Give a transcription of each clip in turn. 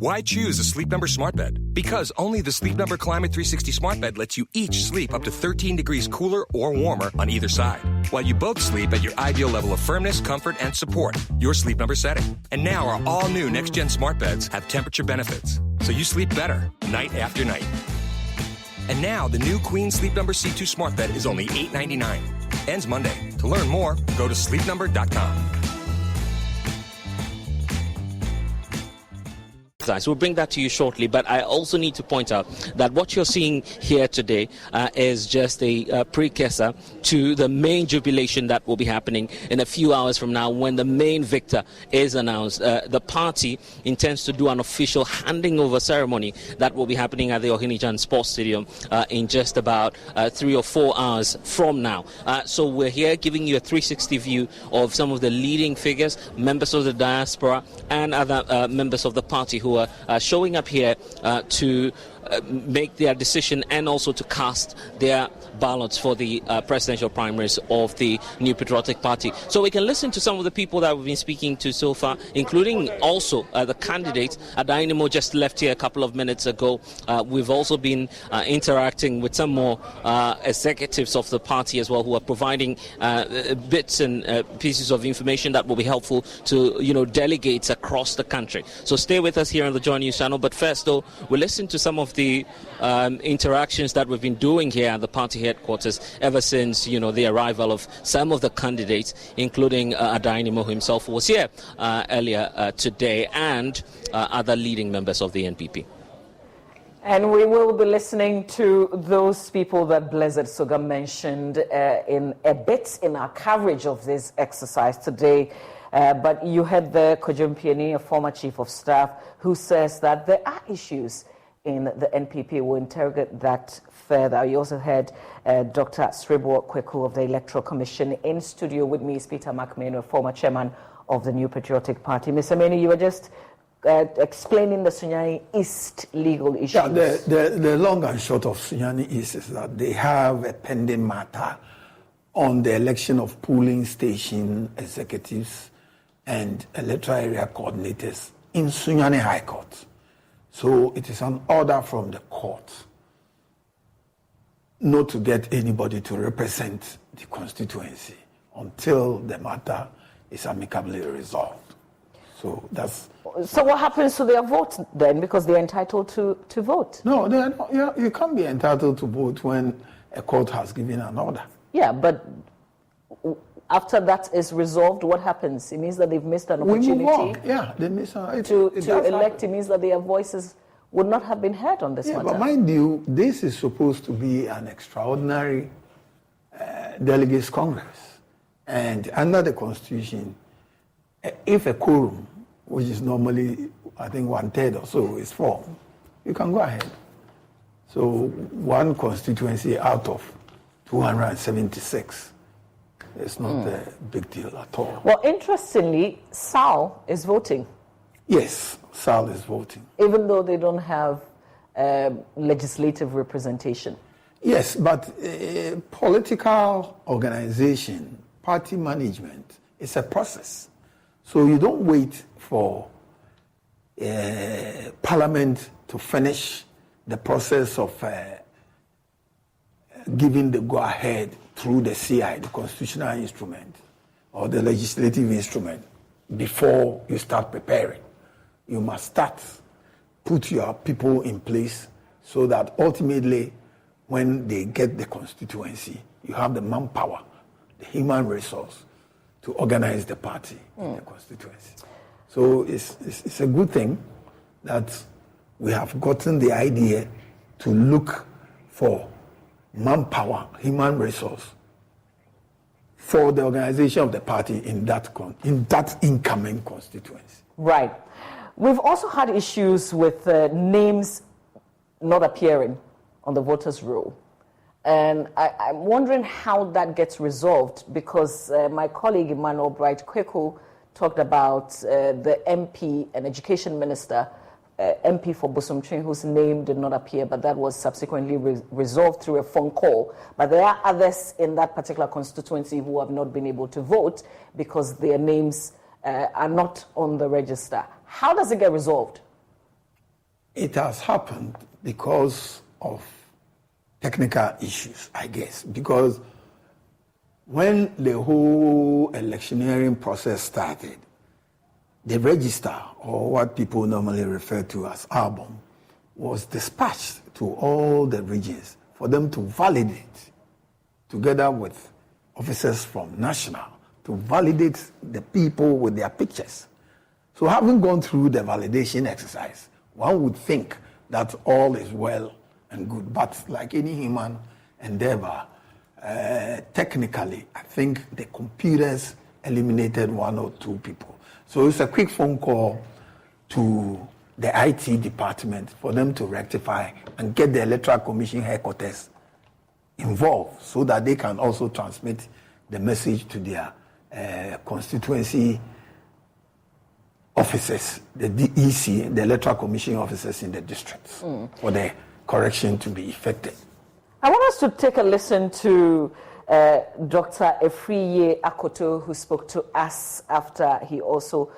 Why choose a Sleep Number smart bed? Because only the Sleep Number Climate 360 smart bed lets you each sleep up to 13 degrees cooler or warmer on either side, while you both sleep at your ideal level of firmness, comfort, and support, your Sleep Number setting. And now our all-new next-gen smart beds have temperature benefits, so you sleep better night after night. And now the new Queen Sleep Number C2 smart bed is only $8.99. Ends Monday. To learn more, go to sleepnumber.com. We'll bring that to you shortly, but I also need to point out that what you're seeing here today is just a precursor to the main jubilation that will be happening in a few hours from now when the main victor is announced. The party intends to do an official handing over ceremony that will be happening at the Ohinijan Sports Stadium in just about 3 or 4 hours from now. So we're here giving you a 360 view of some of the leading figures, members of the diaspora and other members of the party who are showing up here to make their decision and also to cast their ballots for the presidential primaries of the New Patriotic Party. So we can listen to some of the people that we've been speaking to so far, including also the candidates. Adainimo just left here a couple of minutes ago. We've also been interacting with some more executives of the party as well, who are providing bits and pieces of information that will be helpful to delegates across the country. So stay with us here on the JoyNews channel. But first, though, we'll listen to some of the interactions that we've been doing here at the party headquarters ever since the arrival of some of the candidates, including Adainimo himself, who was here earlier today, and other leading members of the NPP. And we will be listening to those people that Blessed Suga mentioned in a bit in our coverage of this exercise today. But you heard the Kojumpiani, a former chief of staff, who says that there are issues in the NPP. Will interrogate that further. You also heard Dr. Sribo Kweku of the Electoral Commission. In studio with me is Peter McMahon, former chairman of the New Patriotic Party. Mr. Many, you were just explaining the Sunyani East legal issues. Yeah, the long and short of Sunyani East is that they have a pending matter on the election of polling station executives and electoral area coordinators in Sunyani High Court. So it is an order from the court not to get anybody to represent the constituency until the matter is amicably resolved. So that's... So what happens to their vote then, because they're entitled to vote? No, they are not, you can't be entitled to vote when a court has given an order. Yeah, but after that is resolved, what happens? It means that they've missed an opportunity. We move on. Yeah, they miss an to elect. It means that their voices would not have been heard on this matter. But mind you, this is supposed to be an extraordinary delegates congress, and under the constitution, if a quorum, which is normally I think 1/3 or so, is formed, you can go ahead. So one constituency out of 276. It's not a big deal at all. Well, interestingly, SAL is voting. Yes, SAL is voting. Even though they don't have legislative representation. Yes, but political organization, party management, is a process. So you don't wait for Parliament to finish the process of giving the go-ahead through the CI, the constitutional instrument, or the legislative instrument, before you start preparing. You must start, put your people in place so that ultimately, when they get the constituency, you have the manpower, the human resource to organize the party in the constituency. So it's a good thing that we have gotten the idea to look for manpower, human resource for the organization of the party in that incoming constituency. Right. We've also had issues with names not appearing on the voters' roll. And I'm wondering how that gets resolved, because my colleague Emmanuel Bright Kweku talked about the MP and Education Minister, MP for Bosomtwe, whose name did not appear, but that was subsequently resolved through a phone call. But there are others in that particular constituency who have not been able to vote because their names are not on the register. How does it get resolved? It has happened because of technical issues, I guess. Because when the whole electioneering process started, the register, or what people normally refer to as album, was dispatched to all the regions for them to validate, together with officers from national, to validate the people with their pictures. So having gone through the validation exercise, one would think that all is well and good. But like any human endeavor, technically, I think the computers eliminated one or two people. So it's a quick phone call to the IT department for them to rectify and get the Electoral Commission headquarters involved so that they can also transmit the message to their constituency officers, the EC, the Electoral Commission officers in the districts, for the correction to be effected. I want us to take a listen to Dr. Efriye Akoto, who spoke to us after he also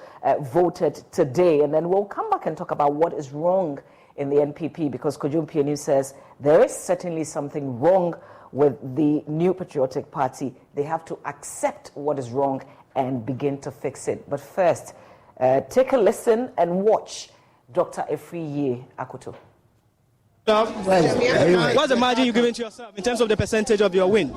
voted today. And then we'll come back and talk about what is wrong in the NPP, because Kojun Pienu says there is certainly something wrong with the New Patriotic Party. They have to accept what is wrong and begin to fix it. But first, take a listen and watch Dr. Efriye Akoto. What's the margin you're giving to yourself in terms of the percentage of your win?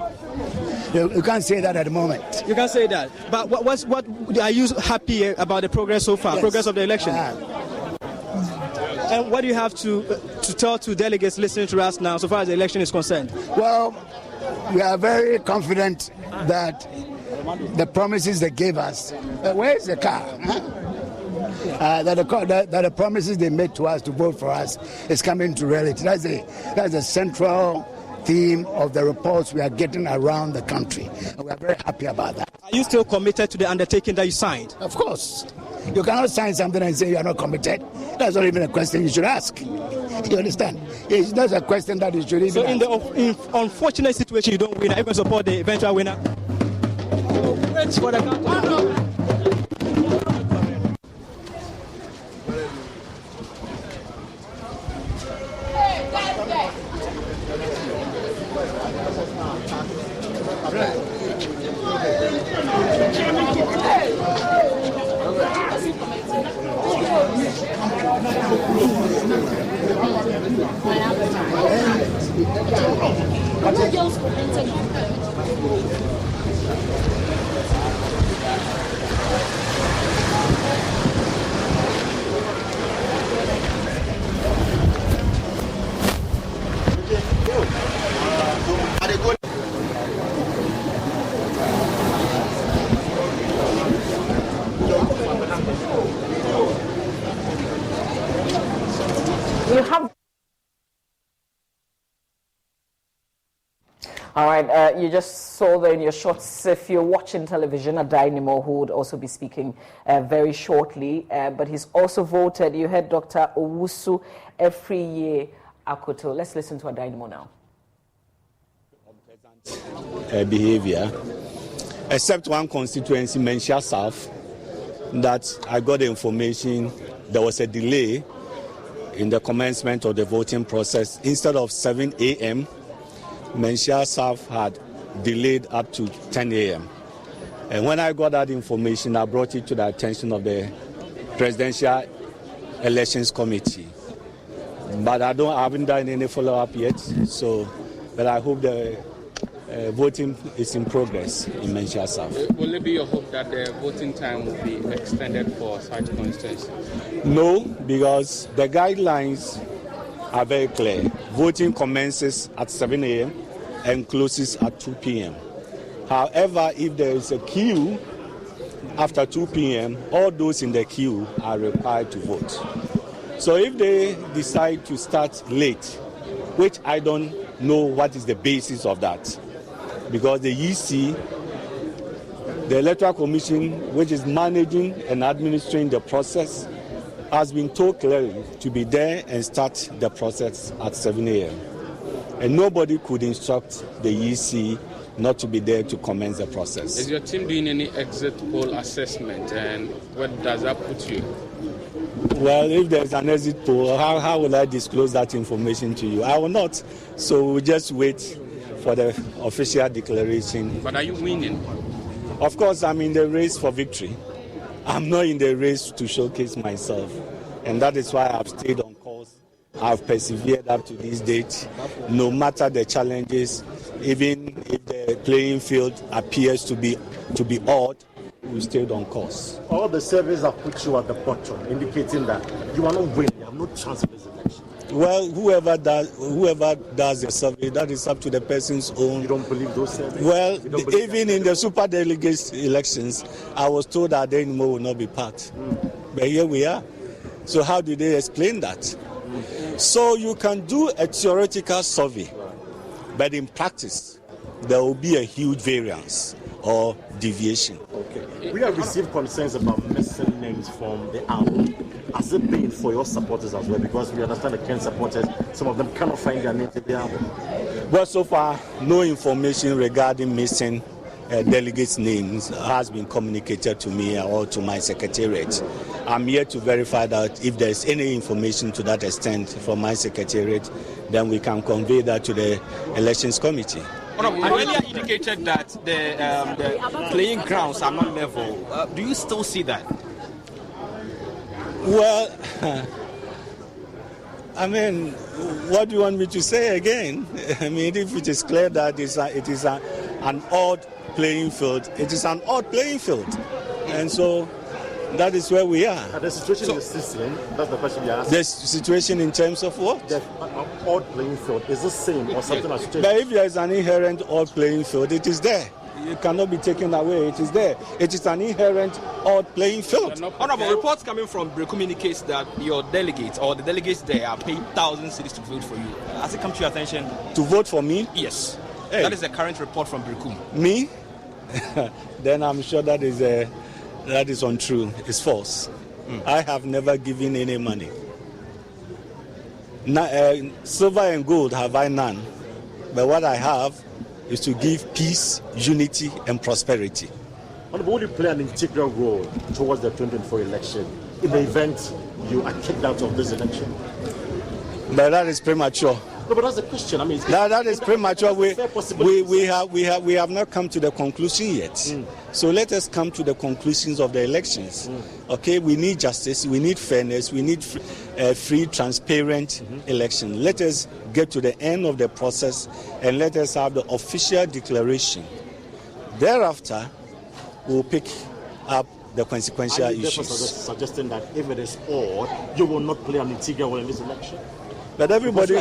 You can't say that at the moment. You can't say that. But what are you happy about the progress so far, progress of the election? And what do you have to tell to delegates listening to us now so far as the election is concerned? Well, we are very confident that the promises they gave us, where is the car? That the promises they made to us to vote for us is coming to reality. That's a central theme of the reports we are getting around the country. And we are very happy about that. Are you still committed to the undertaking that you signed? Of course. You cannot sign something and say you are not committed. That's not even a question you should ask. You understand? It's not a question that you should even ask. So in unfortunate situation you don't win, are you going to support the eventual winner? Wait for the country. All right, you just saw there in your shots, if you're watching television, a Dynamo who would also be speaking very shortly, but he's also voted. You heard Dr. Owusu Efriye Akoto. Let's listen to a Dynamo now. Behavior, except one constituency, Menchia South, that I got the information there was a delay in the commencement of the voting process. Instead of 7 a.m., Menchia South had delayed up to 10 a.m. And when I got that information, I brought it to the attention of the Presidential Elections Committee. But I haven't done any follow-up yet, but I hope the voting is in progress in Menchia South. Will it be your hope that the voting time will be extended for such constituencies? No, because the guidelines are very clear. Voting commences at 7 a.m. and closes at 2 p.m. However, if there is a queue after 2 p.m., all those in the queue are required to vote. So if they decide to start late, which I don't know what is the basis of that, because the EC, the Electoral Commission, which is managing and administering the process, has been told clearly to be there and start the process at 7 a.m. And nobody could instruct the EC not to be there to commence the process. Is your team doing any exit poll assessment, and where does that put you? Well, if there's an exit poll, how will I disclose that information to you? I will not. So we'll just wait for the official declaration. But are you winning? Of course, I'm in the race for victory. I'm not in the race to showcase myself. And that is why I've stayed on course. I've persevered up to this date, no matter the challenges, even if the playing field appears to be odd, we stayed on course. All the surveys have put you at the bottom, indicating that you are not winning. You have no chance of this election. Well, whoever does the survey, that is up to the person's own. You don't believe those surveys? Well, even in the super delegates elections, I was told that Adenimo will not be part. But here we are. So how do they explain that? So you can do a theoretical survey, but in practice, there will be a huge variance or deviation. Okay. We have received concerns about missing names from the album. Has it been for your supporters as well? Because we understand the Ken supporters, some of them cannot find their names in the album. Well, so far, no information regarding missing delegates' names has been communicated to me or to my secretariat. I'm here to verify that if there's any information to that extent from my secretariat, then we can convey that to the elections committee. Earlier indicated that the playing grounds are not level. Do you still see that? Well, I mean, what do you want me to say again? I mean, if it is clear that it is an odd playing field, it is an odd playing field. And so that is where we are. The situation is the same. That's the question you asked. The situation in terms of what? The odd playing field is the same or something has changed? But if there is an inherent odd playing field, it is there. It cannot be taken away. It is there. It is an inherent odd playing field. Honorable, reports coming from Brekum indicates that your delegates or the delegates there are paying 1,000 cedis to vote for you. Has it come to your attention? To vote for me? Yes. Hey. That is the current report from Brekum. Me? Then I'm sure that is untrue. It's false. I have never given any money. Silver and gold have I none. But what I have is to give peace, unity, and prosperity. But will you play an integral role towards the 2024 election in the event you are kicked out of this election? But that is premature. No, but that's the question. I mean, that is premature. We have not come to the conclusion yet. So let us come to the conclusions of the elections. Okay, we need justice, we need fairness, we need free, transparent election. Let us get to the end of the process and let us have the official declaration. Thereafter, we'll pick up the consequential issues. Suggesting that if it is odd, you will not play an integral role in this election. But everybody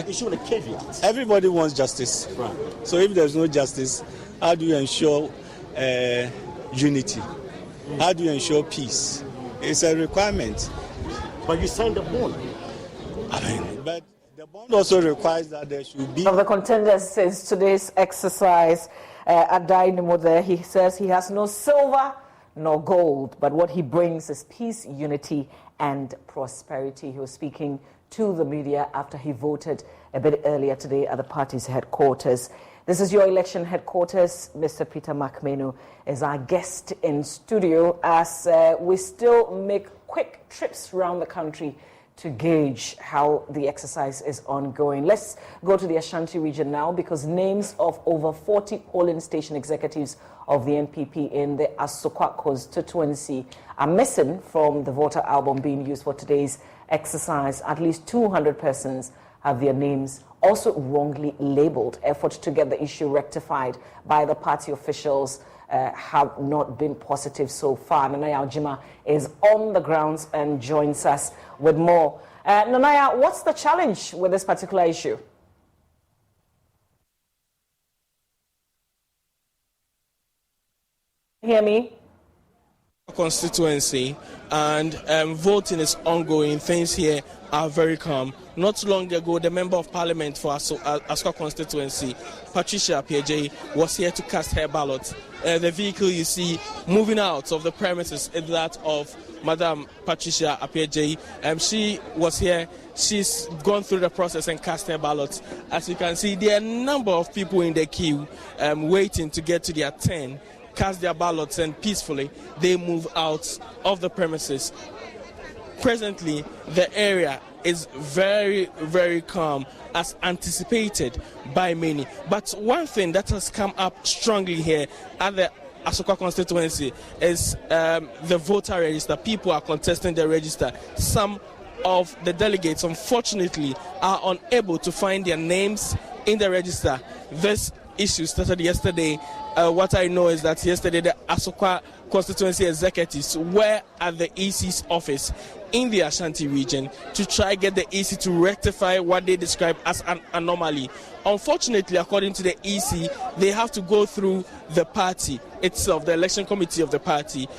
wants justice. Right. So if there's no justice, how do you ensure unity? How do you ensure peace? It's a requirement. But you signed the bond. But the bond also requires that there should be... Of the contenders since today's exercise at Dynamo there, he says he has no silver nor gold, but what he brings is peace, unity, and prosperity. He was speaking to the media after he voted a bit earlier today at the party's headquarters. This is your election headquarters. Mr. Peter McMenu is our guest in studio as we still make quick trips around the country to gauge how the exercise is ongoing. Let's go to the Ashanti region now because names of over 40 polling station executives of the NPP in the Asokwa constituency are missing from the voter album being used for today's exercise. At least 200 persons have their names also wrongly labeled. Efforts to get the issue rectified by the party officials have not been positive so far. Nanaya Ojima is on the grounds and joins us with more. Nanaya, what's the challenge with this particular issue? Hear me? Constituency and voting is ongoing. Things here are very calm. Not long ago, the member of parliament for Asokwa constituency, Patricia Appiagyei, was here to cast her ballot. The vehicle you see moving out of the premises is that of Madam Patricia Appiagyei. She was here. She's gone through the process and cast her ballot. As you can see, there are a number of people in the queue waiting to get to their turn, cast their ballots, and peacefully they move out of the premises. presently the area is very, very calm as anticipated by many. But one thing that has come up strongly here at the Asokwa constituency is the voter register. People are contesting the register. Some of the delegates, unfortunately, are unable to find their names in the register. This issue started yesterday. What I know is that yesterday the Asokwa constituency executives were at the EC's office in the Ashanti region to try get the EC to rectify what they describe as an anomaly. Unfortunately, according to the EC, they have to go through the party itself, the election committee of the party,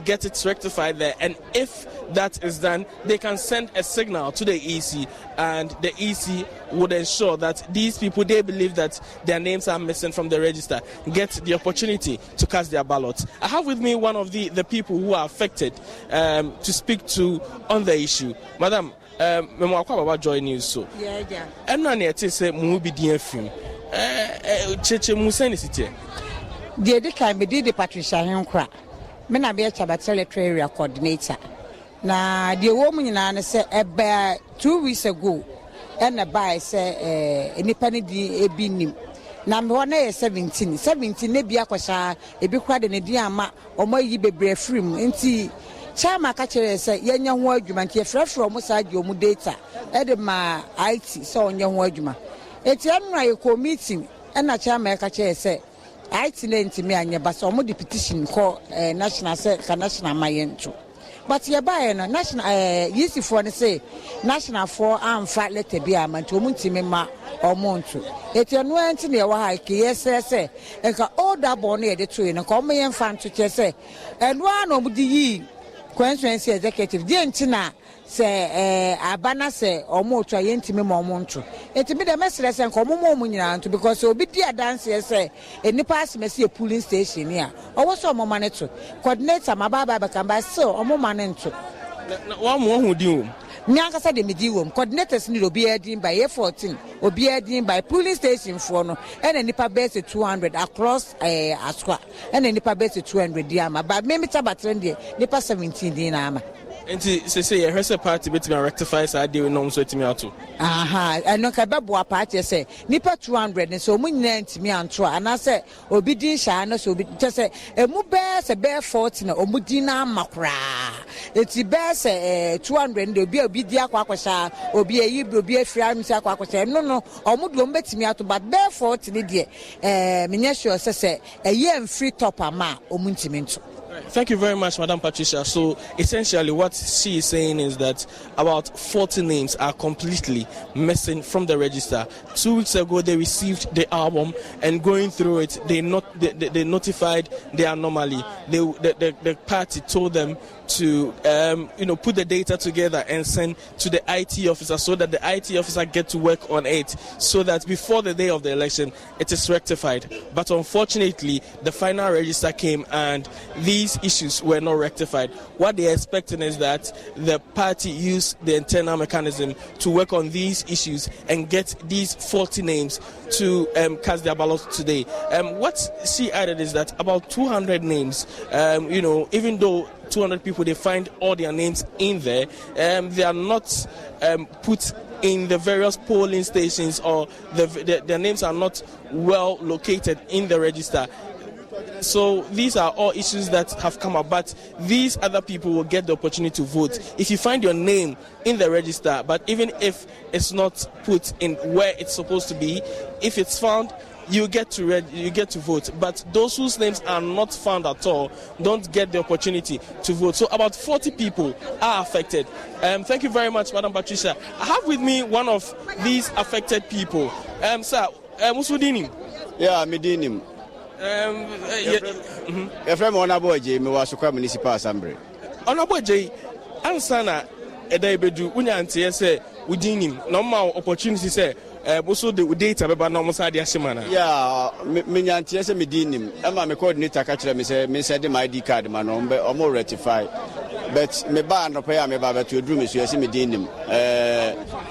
get it rectified there. And if that is done, they can send a signal to the EC, and the EC would ensure that these people, they believe that their names are missing from the register, get the opportunity to cast their ballots. I have with me one of the people who are affected to speak to on the issue. Madam, about JoyNews so. Yeah. I'm not near to say movie dear film. Cheche Musenicity. The other time, we did the Patricia Henkra. Men are better about area coordinator. Now, the woman in Anna said about 2 weeks ago, and a buy say independent ebinim. Number 1 is 17, maybe Aquasha, a big crowd in a diama, or more ye be brave frame, and Chama catcher say, young argument, ye fresh from outside your data, Edema IT, so on young argument. It's a meeting, and a chama catcher say, IT name to me and your bus or more petition called national mayentu. But ye buy a national, easy for the say, national for arm fat letter be a man to Muntimema or Montu. It's your no anti near Wahaki, yes, say, and can all that bonnet the train and come and fan to say, and one of the ye. Constituency executive dientina say abana say omo twa yentimi momonto etimi the message say komo mo nyina nto because obi dia dance say enipa asemesi a polling station here owo so omo maneto coordinator mababa bakamba so omo maneto wa mo hu di o Nyanga said the medium coordinators need to be adding by A14 or be adding by polling station for no and a nipa base 200 across Aswa and a nipa base 200 diama but maybe tabatrendi nipa 17 dinama. And say a rest party between rectify side deal no so to me out. Aha, and no kababwa party say nipa 200 and so munent me and try and I say obidi shana so just say a mubes a bear 14 or mudina makra. It's best 200 will be a bidia quaquasha or be a yibro be a friam quaquasha. No, or mudlum bet me out but bear 14 dear. Minesho say a year free topper ma or muntimento. Thank you very much, Madam Patricia. So essentially what she is saying is that about 40 names are completely missing from the register. 2 weeks ago they received the album and going through it they notified the anomaly. The party told them to put the data together and send to the IT officer so that the IT officer get to work on it so that before the day of the election it is rectified. But unfortunately the final register came and these issues were not rectified. What they are expecting is that the party use the internal mechanism to work on these issues and get these 40 names to cast their ballots today. What she added is that about 200 names, even though 200 people, they find all their names in there. They are not put in the various polling stations or their names are not well located in the register. So these are all issues that have come up, but these other people will get the opportunity to vote. If you find your name in the register, but even if it's not put in where it's supposed to be, if it's found, you get to vote. But those whose names are not found at all don't get the opportunity to vote. So about 40 people are affected. Thank you very much, Madam Patricia. I have with me one of these affected people. Sir, Musudini. Yeah, Medinim. Efrem Honorable J, Mewasuka Municipal Assembly. Honorable J, Ansana Edabedu, Unyanti, say, within him, normal opportunity, say, also the data about normal side Yasimana. Yeah, Minyanti, as a Medinim, Emma, my coordinator, catcher, me said my ID card, my number, or more ratified. But me ban no pay me baba to dream is you see Medinim.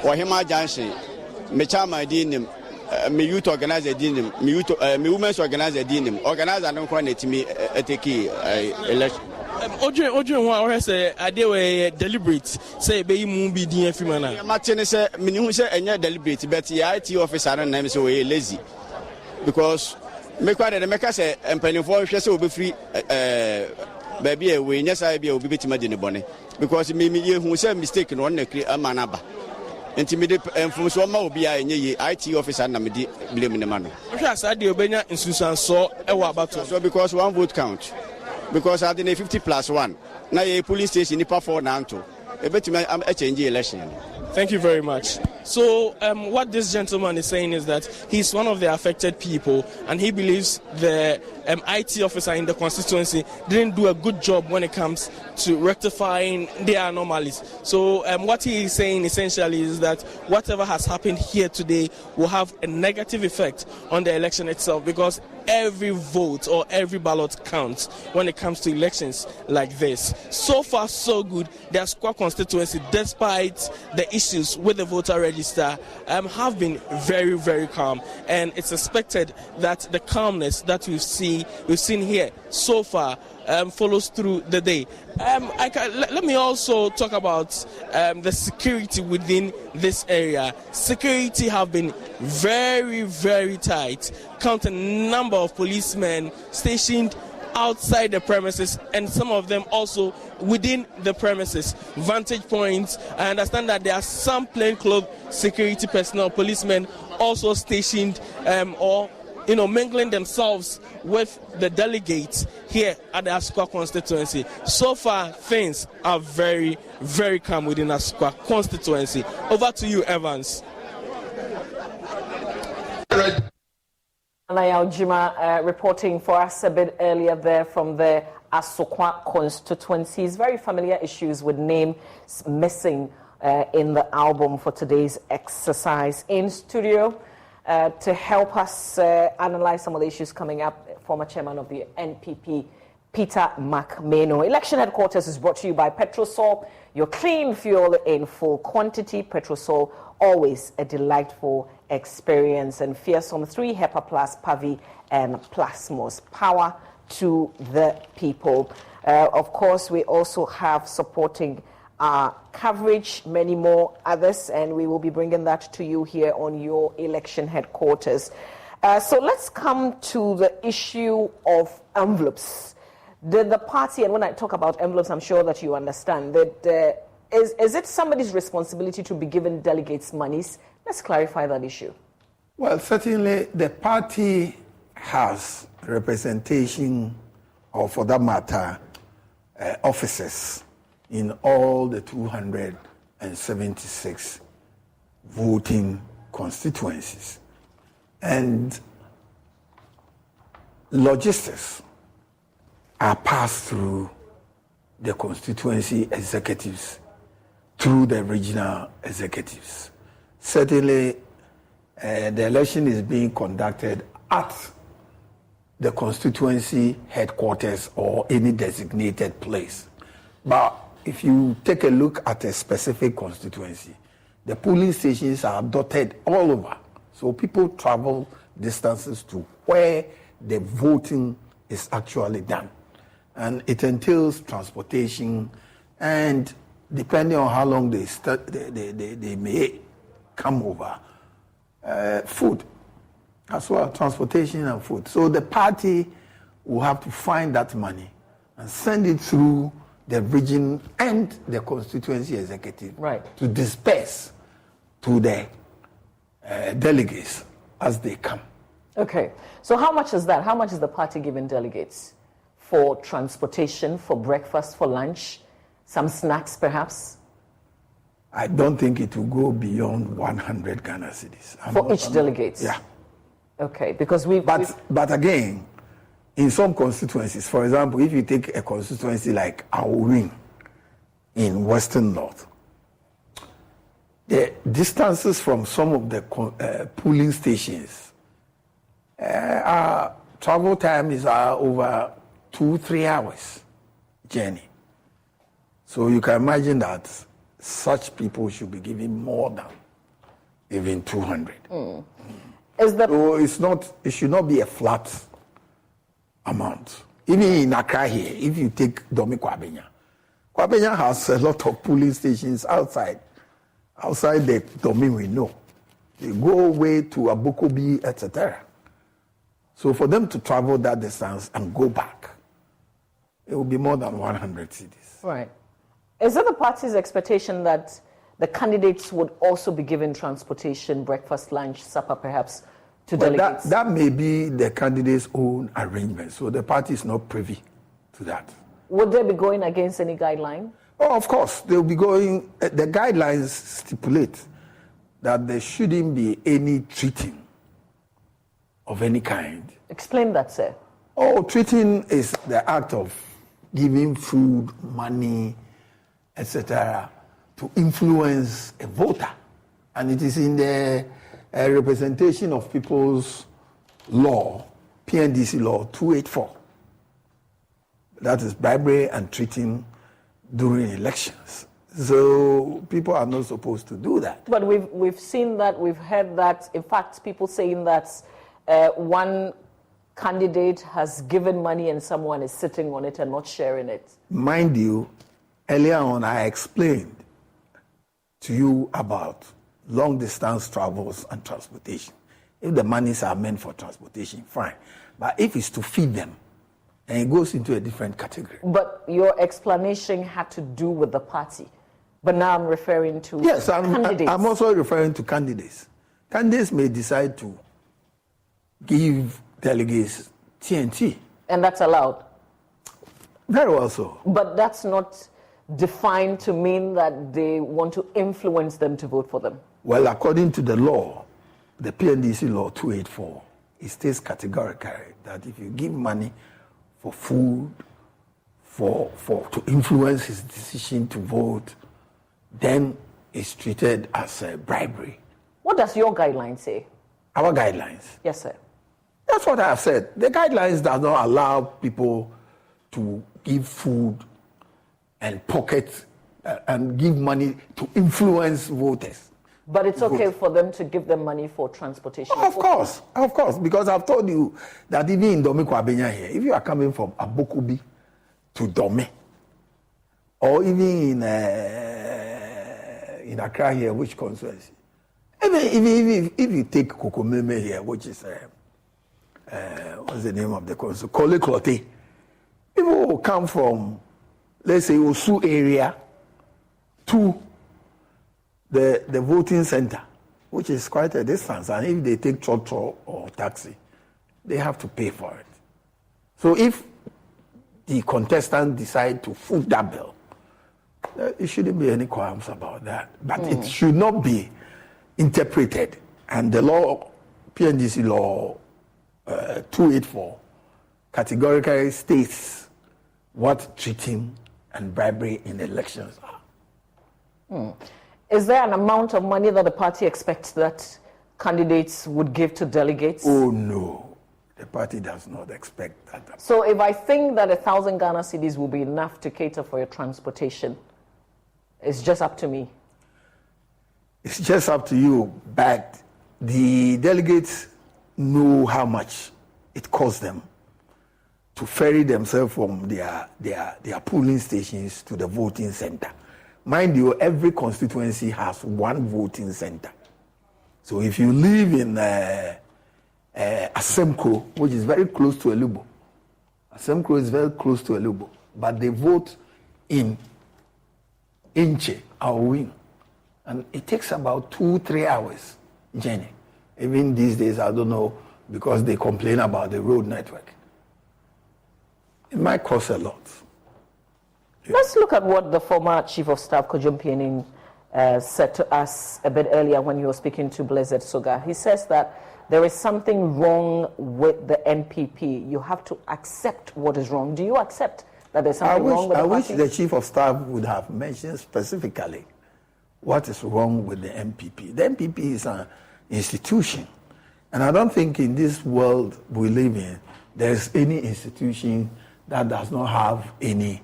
Or him, my Jansi, me charm my dinim. Me youth organize a dinim, me women's organize a dinim, organize and don't quite me a take election. Odrin, what say? I were deliberate. Say, be you be the infimana. Martin say, "Minu say, and deliberate, but the IT officer and name so lazy because make what the maker say, and penny for she will be free. Baby, we yes, I be obedient to my dinner bonnet because me who say mistaken on the manaba." Intimidate and from so more be a IT officer and me blame in the man. I did obey in Susan saw a battle. So because one vote count. Because I did a 50+1. Now a police station nipa for Nanto. A bit I'm a change election. Thank you very much. So what this gentleman is saying is that he's one of the affected people and he believes the IT officer in the constituency didn't do a good job when it comes to rectifying their anomalies. So what he is saying essentially is that whatever has happened here today will have a negative effect on the election itself because every vote or every ballot counts when it comes to elections like this. So far, so good. The Asukwa constituency, despite the issues with the voter register, have been very, very calm. And it's expected that the calmness that we've seen here so far follows through the day. Let me also talk about the security within this area. Security have been very, very tight. Count a number of policemen stationed outside the premises and some of them also within the premises. Vantage points. I understand that there are some plainclothes security personnel, policemen also stationed or mingling themselves with the delegates here at the Asukwa constituency. So far, things are very, very calm within Asukwa constituency. Over to you, Evans. Anaya Ojima reporting for us a bit earlier there from the Asukwa constituencies. Very familiar issues with names missing in the album for today's exercise. In studio to help us analyze some of the issues coming up, former chairman of the NPP, Peter McMeno. Election headquarters is brought to you by Petrosol, your clean fuel in full quantity. Petrosol, always a delightful experience. And Fearsome 3, HEPA Plus, Pavi, and Plasmos. Power to the people. Of course, we also have supporting coverage, many more others, and we will be bringing that to you here on your election headquarters. So let's come to the issue of envelopes. The party, and when I talk about envelopes, I'm sure that you understand that is it somebody's responsibility to be giving delegates monies? Let's clarify that issue. Well, certainly the party has representation, or for that matter, officers in all the 276 voting constituencies. And logistics are passed through the constituency executives, through the regional executives. Certainly, the election is being conducted at the constituency headquarters or any designated place. But if you take a look at a specific constituency, the polling stations are dotted all over. So people travel distances to where the voting is actually done. And it entails transportation, and depending on how long they may come over, food as well, transportation and food. So the party will have to find that money and send it through the region and the constituency executive to disperse to the delegates as they come. Okay, so how much is that? How much is the party giving delegates for transportation, for breakfast, for lunch, some snacks perhaps? I don't think it will go beyond 100 Ghana cedis. For each delegate? Yeah. Okay, because But again, in some constituencies, for example, if you take a constituency like Awurin in Western North, the distances from some of the polling stations, travel time is over 2-3 hours journey. So you can imagine that such people should be given more than even 200. So it should not be a flat amount. Even in Accra here, if you take Domi Kwabenya, Kwabenya has a lot of polling stations outside the Domi we know. They go away to Abokobi, etc. So for them to travel that distance and go back, it will be more than 100 cities. Right. Is it the party's expectation that the candidates would also be given transportation, breakfast, lunch, supper, perhaps, to delegates? That may be the candidates' own arrangement, so the party is not privy to that. Would they be going against any guideline? Oh, of course, they'll be going. The guidelines stipulate that there shouldn't be any treating of any kind. Explain that, sir. Oh, treating is the act of giving food, money, etc., to influence a voter. And it is in the representation of people's law, PNDC law 284. That is bribery and treating during elections. So people are not supposed to do that. But we've seen that, we've heard that. In fact, people saying that one candidate has given money and someone is sitting on it and not sharing it. Mind you, earlier on I explained to you about long-distance travels and transportation. If the monies are meant for transportation, fine. But if it's to feed them, and it goes into a different category. But your explanation had to do with the party. But now I'm referring to candidates. I'm also referring to candidates. Candidates may decide to give delegates TNT. And that's allowed? Very well so. But that's not defined to mean that they want to influence them to vote for them? Well, according to the law, the PNDC law 284, it states categorically that if you give money for food, to influence his decision to vote, then it's treated as a bribery. What does your guideline say? Our guidelines? Yes, sir. That's what I have said. The guidelines does not allow people to give food and pocket and give money to influence voters. But it's okay for them to give them money for transportation? Oh, of course, because I've told you that even in Domi Kwabenya here, if you are coming from Abokobi to Domi, or even in Accra here, which constituency, even if you take Kokomeme here, which is what's the name of the constituency? Kole Klote, people will come from, let's say, Osu area to the voting center, which is quite a distance, and if they take trotro or taxi, they have to pay for it. So if the contestant decide to foot that bill, it shouldn't be any qualms about that. But it should not be interpreted, and the law, PNDC law 284, categorically states what treating and bribery in elections are. Is there an amount of money that the party expects that candidates would give to delegates? Oh, no. The party does not expect that. So if I think that 1,000 Ghana cedis will be enough to cater for your transportation, it's just up to me? It's just up to you, but the delegates know how much it costs them to ferry themselves from their polling stations to the voting center. Mind you, every constituency has one voting center. So if you live in Asemkro, which is very close to Elubo, Asemkro is very close to Elubo, but they vote in Inche, our wing. And it takes about 2-3 hours journey. Even these days, I don't know, because they complain about the road network. It might cost a lot. Let's look at what the former Chief of Staff, Kojum Pianing, said to us a bit earlier when he was speaking to Blessed Soga. He says that there is something wrong with the NPP. You have to accept what is wrong. Do you accept that there's something wrong with the party? I wish the Chief of Staff would have mentioned specifically what is wrong with the NPP. The NPP is an institution. And I don't think in this world we live in, there's any institution that does not have any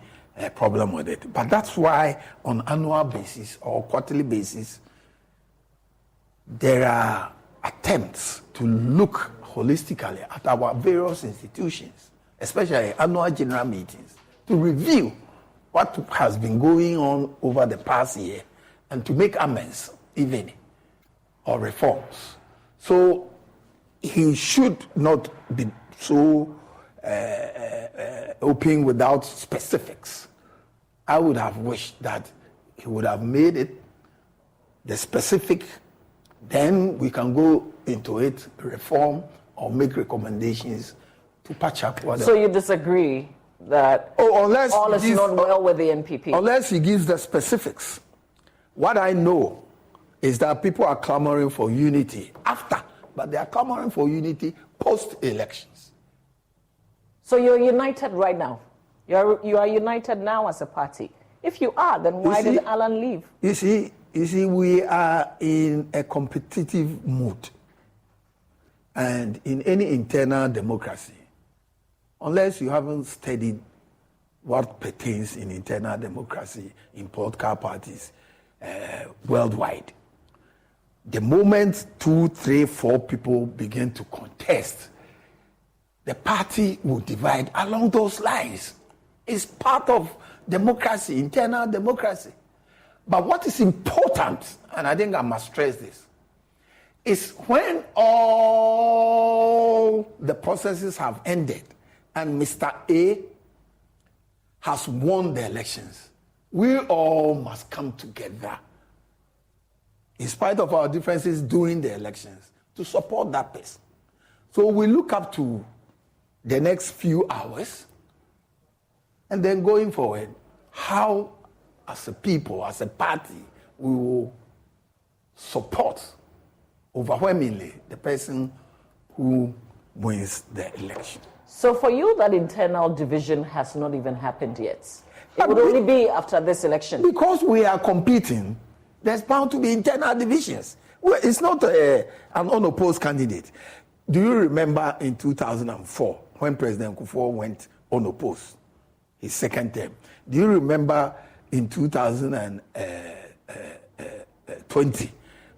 problem with it. But that's why on annual basis or quarterly basis, there are attempts to look holistically at our various institutions, especially annual general meetings, to review what has been going on over the past year and to make amends, even, or reforms. So he should not be so open without specifics. I would have wished that he would have made it the specific, then we can go into it, reform or make recommendations to patch up whatever. So you disagree that all is not well with the NPP? Unless he gives the specifics. What I know is that people are clamoring for unity after, but they are clamoring for unity post-elections. So you're united right now? You are united now as a party? If you are, then why did Alan leave? You see, we are in a competitive mood. And in any internal democracy, unless you haven't studied what pertains in internal democracy in political parties worldwide, the moment 2, 3, 4 people begin to contest, the party will divide along those lines. It's part of democracy, internal democracy. But what is important, and I think I must stress this, is when all the processes have ended and Mr. A has won the elections, we all must come together, in spite of our differences during the elections, to support that person. So we look up to the next few hours, and then going forward, how, as a people, as a party, we will support overwhelmingly the person who wins the election. So for you, that internal division has not even happened yet? It would only be after this election? Because we are competing, there's bound to be internal divisions. Well, it's not an unopposed candidate. Do you remember in 2004 when President Kufuor went unopposed, his second term? Do you remember in 2020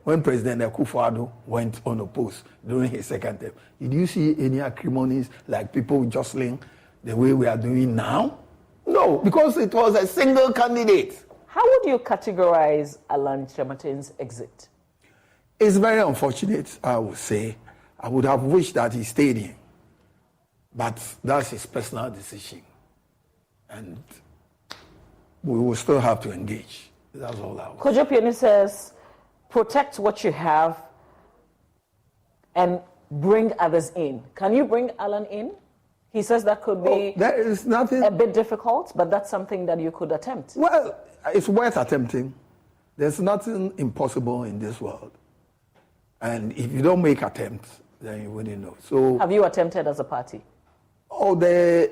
when President Akufo-Addo went unopposed during his second term? Did you see any acrimonies like people jostling the way we are doing now? No, because it was a single candidate. How would you categorize Alan Kyerematen's exit? It's very unfortunate, I would say. I would have wished that he stayed in. But that's his personal decision. And we will still have to engage. That's all I would say. Kojo Piani says, protect what you have and bring others in. Can you bring Alan in? He says that could be there is nothing, a bit difficult, but that's something that you could attempt. Well, it's worth attempting. There's nothing impossible in this world. And if you don't make attempts, then you wouldn't know. So, have you attempted as a party? Oh, the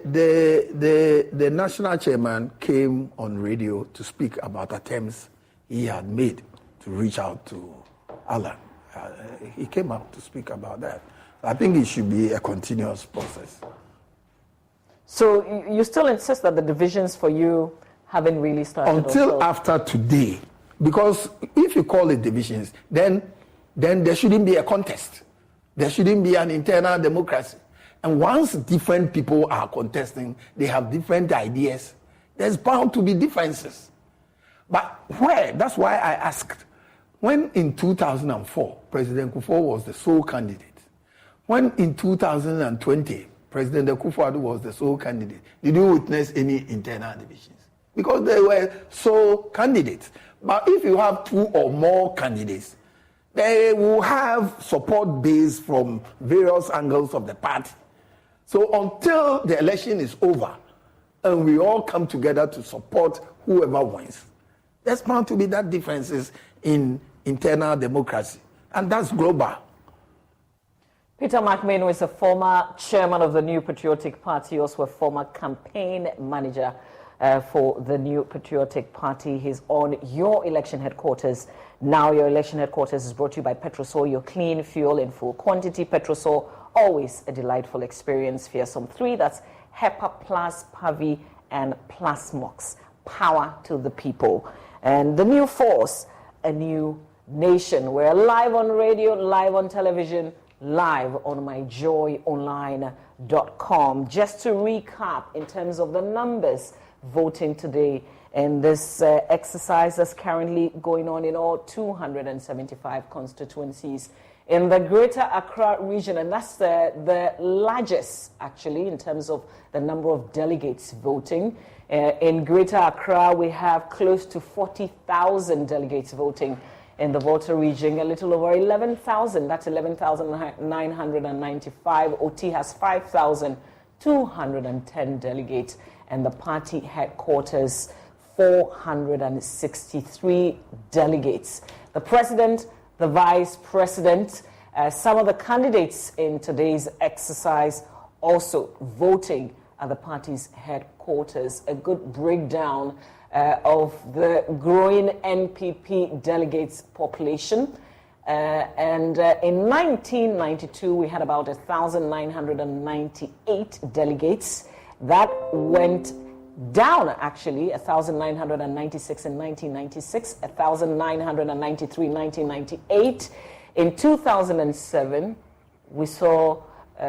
national chairman came on radio to speak about attempts he had made to reach out to Alan. He came out to speak about that. I think it should be a continuous process. So you still insist that the divisions for you haven't really started? Until after today. Because if you call it divisions, then there shouldn't be a contest. There shouldn't be an internal democracy. And once different people are contesting, they have different ideas, there's bound to be differences. But that's why I asked, when in 2004, President Kufuor was the sole candidate, when in 2020, President Akufo-Addo was the sole candidate, did you witness any internal divisions? Because they were sole candidates. But if you have 2 or more candidates, they will have support base from various angles of the party. So until the election is over and we all come together to support whoever wins, there's bound to be that differences in internal democracy. And that's global. Peter McMahon is a former chairman of the New Patriotic Party, also a former campaign manager for the New Patriotic Party. He's on your election headquarters. Now your election headquarters is brought to you by Petrosol, your clean fuel in full quantity. Petrosol, always a delightful experience. Fearsome 3, that's HEPA Plus, PAVI, and Plasmox. Power to the people. And the new force, a new nation. We're live on radio, live on television, live on myjoyonline.com. Just to recap, in terms of the numbers voting today in this exercise that's currently going on in all 275 constituencies in the Greater Accra region, and that's the largest, actually, in terms of the number of delegates voting. In Greater Accra, we have close to 40,000 delegates voting. In the Volta region, a little over 11,000. That's 11,995. OT has 5,210 delegates. And the party headquarters, 463 delegates. The president, the vice president, some of the candidates in today's exercise also voting at the party's headquarters. A good breakdown of the growing NPP delegates population. In 1992, we had about 1,998 delegates. That went down, actually, 1,996 in 1996, 1,993 in 1998. In 2007, we saw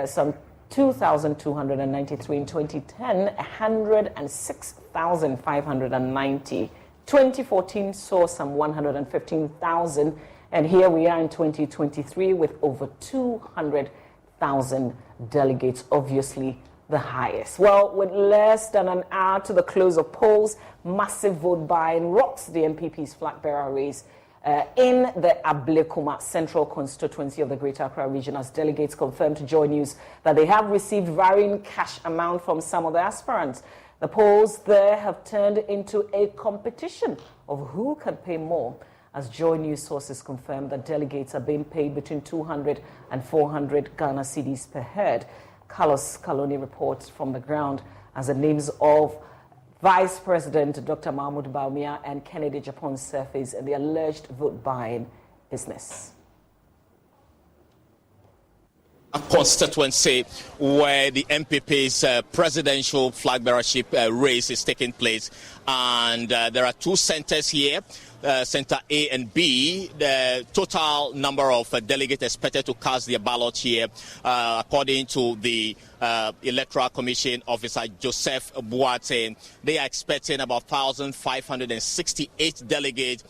some 2,293 in 2010, 106,590. 2014 saw some 115,000, and here we are in 2023 with over 200,000 delegates, obviously the highest. Well, with less than an hour to the close of polls, massive vote buying rocks the MPP's flag-bearer race in the Ablekuma Central constituency of the Greater Accra region, as delegates confirmed to JoyNews that they have received varying cash amount from some of the aspirants. The polls there have turned into a competition of who can pay more, as JoyNews sources confirmed that delegates are being paid between 200 and 400 Ghana cedis per head. Carlos Kaloni reports from the ground as the names of Vice President Dr. Mahmoud Bawumia and Kennedy Japan surface in the alleged vote buying business. A constituency where the MPP's presidential flag bearership race is taking place, and there are two centers here. Center A and B, the total number of delegates expected to cast their ballot here, according to the Electoral Commission officer Joseph Boateng, they are expecting about 1,568 delegates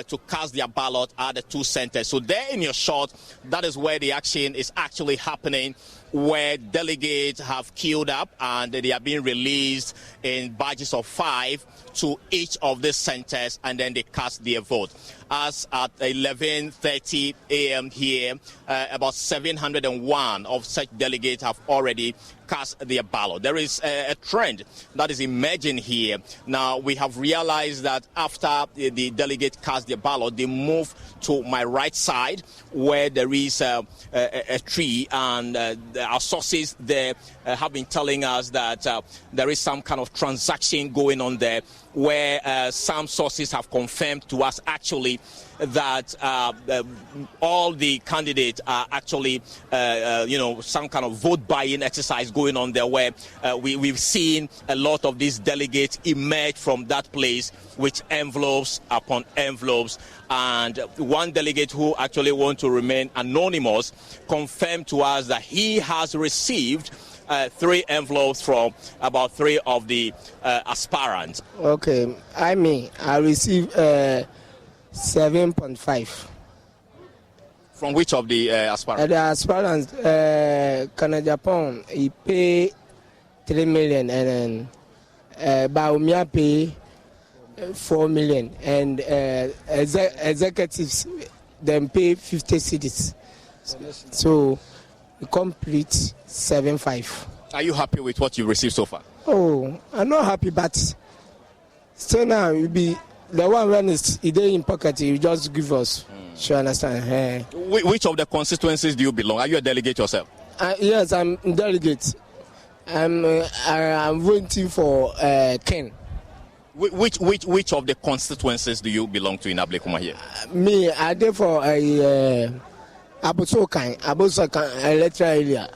to cast their ballot at the two centers. So there in your shot, that is where the action is actually happening, where delegates have queued up and they are being released in batches of 5 to each of the centers, and then they cast their vote. As at 11:30 a.m. here, about 701 of such delegates have already cast their ballot. There is a trend that is emerging here. Now, we have realized that after the delegates cast their ballot, they move to my right side, where there is a tree, and our sources there have been telling us that there is some kind of transaction going on there, where some sources have confirmed to us actually that all the candidates are actually, some kind of vote buying exercise going on there, where we've seen a lot of these delegates emerge from that place with envelopes upon envelopes. And one delegate who actually wants to remain anonymous confirmed to us that he has received 3 envelopes from about 3 of the aspirants. Okay, I received 7.5. From which of the aspirants? The aspirants, Canada Japan, he pay 3 million, and Bawumia pay 4 million, and executives then pay 50 cedis. So complete 7.5. Are you happy with what you've received so far? Oh, I'm not happy, but still now you'll be the one when it's in pocket, you just give us. You understand? Which of the constituencies do you belong? Are you a delegate yourself? Yes, I'm a delegate. I'm voting for Ken. Which of the constituencies do you belong to in Ablekuma here? Me, I did for Abosokan electoral area.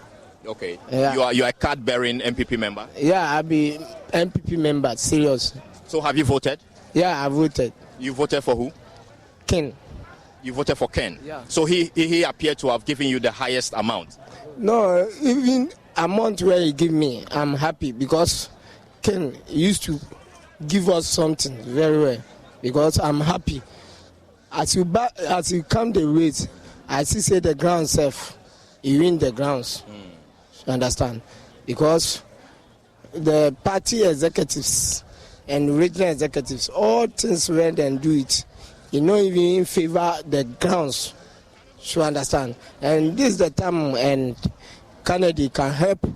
Okay. Yeah. You are a card-bearing MPP member? Yeah, I'll be MPP member, serious. So have you voted? Yeah, I voted. You voted for who? Ken. You voted for Ken? Yeah. So he appeared to have given you the highest amount? No, even amount where he give me, I'm happy because Ken used to give us something very well. Because I'm happy. As you come the weight, I see say the ground safe, you win the grounds. You understand? Because the party executives and regional executives, all things when they do it, you know, even favor the grounds. You understand? And this is the time and Kennedy can help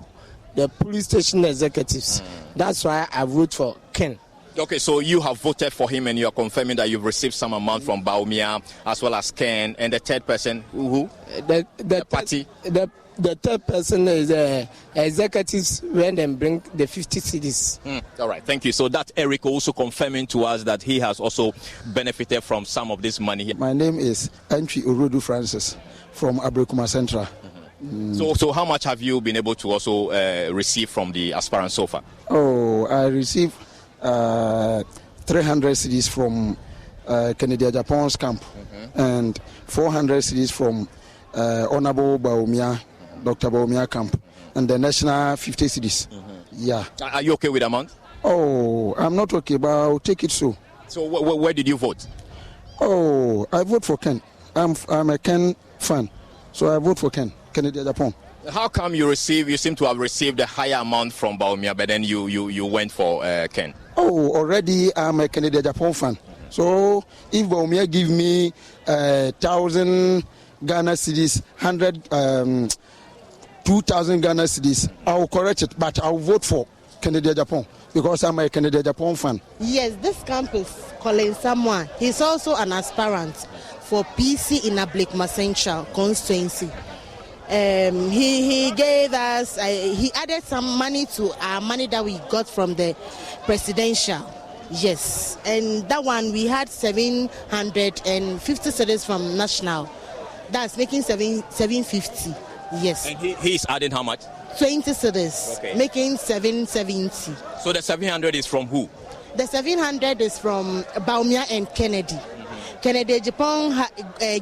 the police station executives. That's why I vote for Ken. Okay, so you have voted for him and you are confirming that you've received some amount from Baumia as well as Ken, and the third person, who? The party? The third person is executives when they bring the 50 cedis. All right, thank you. So that Eric also confirming to us that he has also benefited from some of this money here. My name is Entry Urudu Francis from Abrekuma Central. So how much have you been able to also receive from the aspirant so far? Oh, I received 300 cedis from Kennedy Japan's camp and 400 cedis from Honorable Baumia, Dr. Baumia camp, and the national 50 cedis. Yeah. Are you okay with the amount? Oh, I'm not okay, but I'll take it so. So where did you vote? Oh, I vote for Ken. I'm a Ken fan, so I vote for Ken, Kennedy Japan. How come you seem to have received a higher amount from Baumia, but then you went for Ken? Oh, already I'm a Kennedy Japan fan. So if Baumia give me 1,000 Ghana cedis, 2,000 Ghana cedis, I'll correct it, but I'll vote for Kennedy Japan because I'm a Kennedy Japan fan. Yes, this camp is calling someone. He's also an aspirant for PC in Abrekuma Central constituency. He gave us, he added some money to our money that we got from the presidential. Yes, and that one we had 750 cedis from national. That's making 750. Yes. And he's adding how much? 20 cedis, okay, making 770. So the 700 is from who? The 700 is from Baumia and Kennedy. Kennedy Japan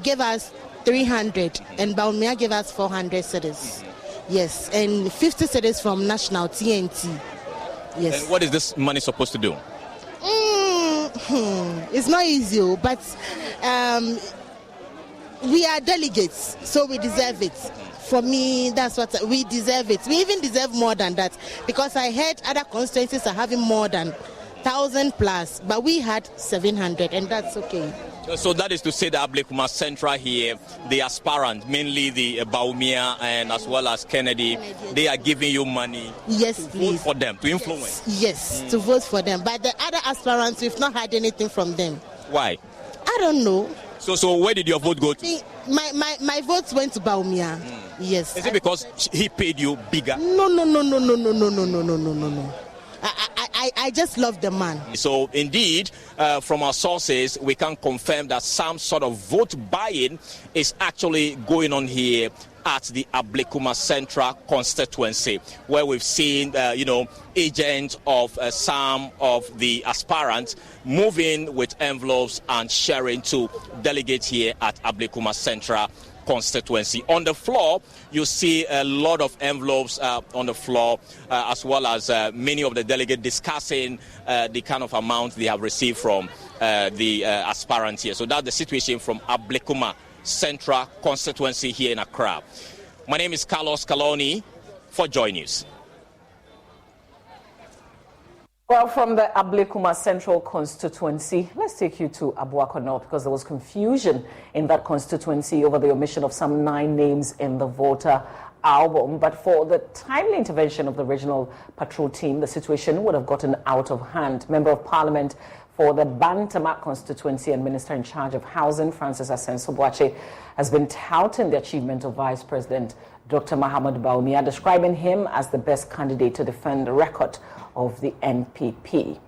gave us 300 and Baumia gave us 400 cedis. Yes, and 50 cedis from national TNT. Yes. And what is this money supposed to do? It's not easy, but we are delegates, so we deserve it. For me, that's what we deserve it. We even deserve more than that because I heard other constituencies are having more than 1,000 plus, but we had 700, and that's okay. So that is to say the Abrekuma Central here, the aspirant, mainly the Baumia and as well as Kennedy, they are giving you money. Yes, to please. Vote for them, to influence. Yes, to vote for them. But the other aspirants, we've not had anything from them. Why? I don't know. So where did your vote go to? My votes went to Baumia. Yes. Is it because he paid you bigger? No. I just love the man. So indeed, from our sources, we can confirm that some sort of vote buying is actually going on here at the Abrekuma Central constituency, where we've seen, agents of some of the aspirants moving with envelopes and sharing to delegates here at Abrekuma Central constituency. On the floor, you see a lot of envelopes on the floor, as well as many of the delegates discussing the kind of amount they have received from the aspirants here. So that's the situation from Abrekuma Central constituency here in Accra. My name is Carlos Caloni for Joy News. Well, from the Abrekuma Central constituency, let's take you to Abuako North because there was confusion in that constituency over the omission of some 9 names in the voter album. But for the timely intervention of the regional patrol team, the situation would have gotten out of hand. Member of Parliament for the Bantama constituency and Minister in charge of Housing, Francis Asenso-Boakye, has been touting the achievement of Vice President Dr. Mahamudu Baumia, describing him as the best candidate to defend the record of the NPP.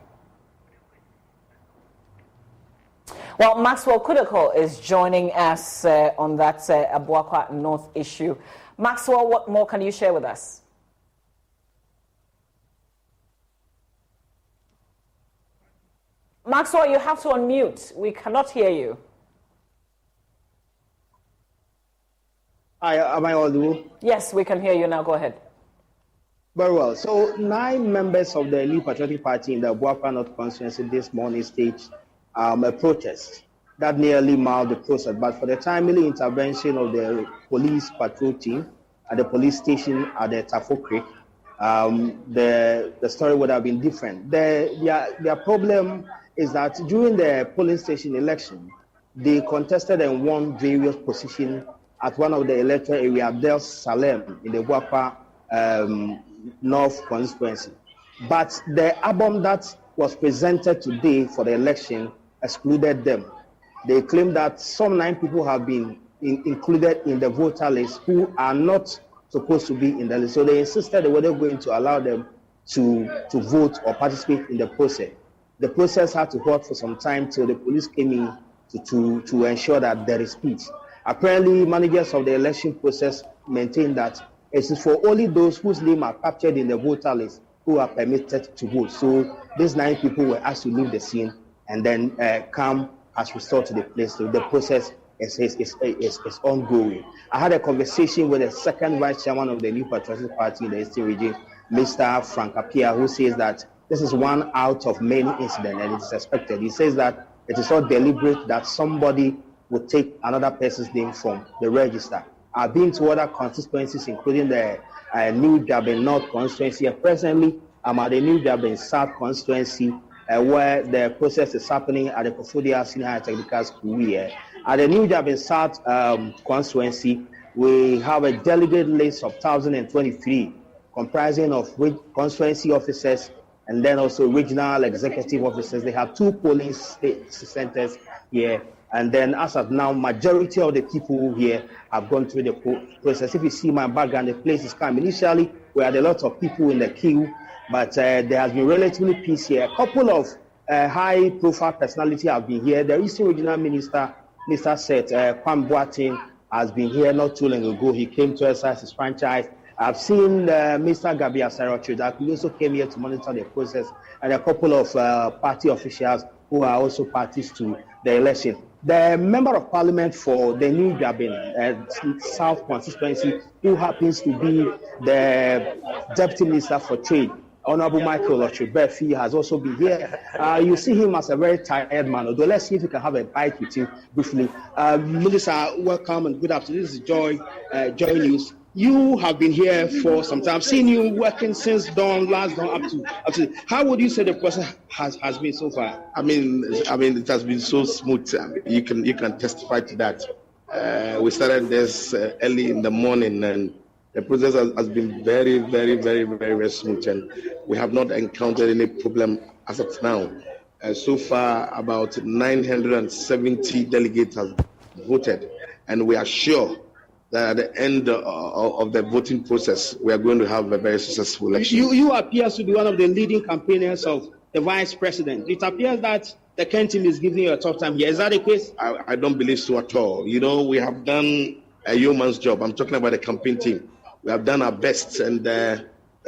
Well, Maxwell Kudako is joining us on that Abuako North issue. Maxwell, what more can you share with us? Maxwell, you have to unmute. We cannot hear you. Hi, am I audible? Yes, we can hear you now. Go ahead. Very well. So 9 members of the New Patriotic Party in the Buakwa North constituency this morning staged a protest that nearly marred the process. But for the timely intervention of the police patrol team at the police station at the Tafo Creek, the story would have been different. Their problem is that during the polling station election, they contested and won various positions at one of the electoral area, Del Salem, in the Buakwa North constituency. But the album that was presented today for the election excluded them. They claim that some 9 people have been included in the voter list who are not supposed to be in the list. So they insisted they weren't going to allow them to vote or participate in the process. The process had to hold for some time till the police came in to ensure that there is peace. Apparently, managers of the election process maintain that it is for only those whose name are captured in the voter list who are permitted to vote. So these 9 people were asked to leave the scene, and then calm has restored to the place. So the process is ongoing. I had a conversation with the second vice chairman of the New Patriotic Party in the Eastern region, Mr. Frank Appiah, who says that this is one out of many incidents, and it is expected. He says that it is not deliberate that somebody would take another person's name from the register. I've been to other constituencies, including the New Durban North constituency, and presently I'm at the New Durban South constituency, where the process is happening at the Kofodia Senior High Technical School here. At the New Durban South constituency, we have a delegate list of 1,023, comprising of constituency officers and then also regional executive officers. They have 2 polling centers here. And then as of now, majority of the people here have gone through the process. If you see my background, the place is calm. Initially, we had a lot of people in the queue, but there has been relatively peace here. A couple of high-profile personalities have been here. The Eastern Regional Minister, Mr. Seth Kwam Boateng, has been here not too long ago. He came to exercise his franchise. I've seen Mr. Gabi Asaracho that also came here to monitor the process, and a couple of party officials who are also parties to the election. The member of parliament for the New Durban South constituency, who happens to be the deputy minister for trade, Honorable Michael Ochubefi, has also been here. You see him as a very tired man, although let's see if we can have a bite with him briefly. Minister, welcome and good afternoon. This is Joy News. You have been here for some time. I've seen you working since last dawn up to. How would you say the process has been so far? I mean, it has been so smooth. You can testify to that. We started this early in the morning, and the process has been very, very, very, very, very smooth, and we have not encountered any problem as of now. So far, about 970 delegates have voted, and we are sure that at the end of the voting process, we are going to have a very successful election. You appear to be one of the leading campaigners of the vice president. It appears that the Kent team is giving you a tough time here. Is that the case? I don't believe so at all. You know, we have done a yeoman's job. I'm talking about the campaign team. We have done our best, and the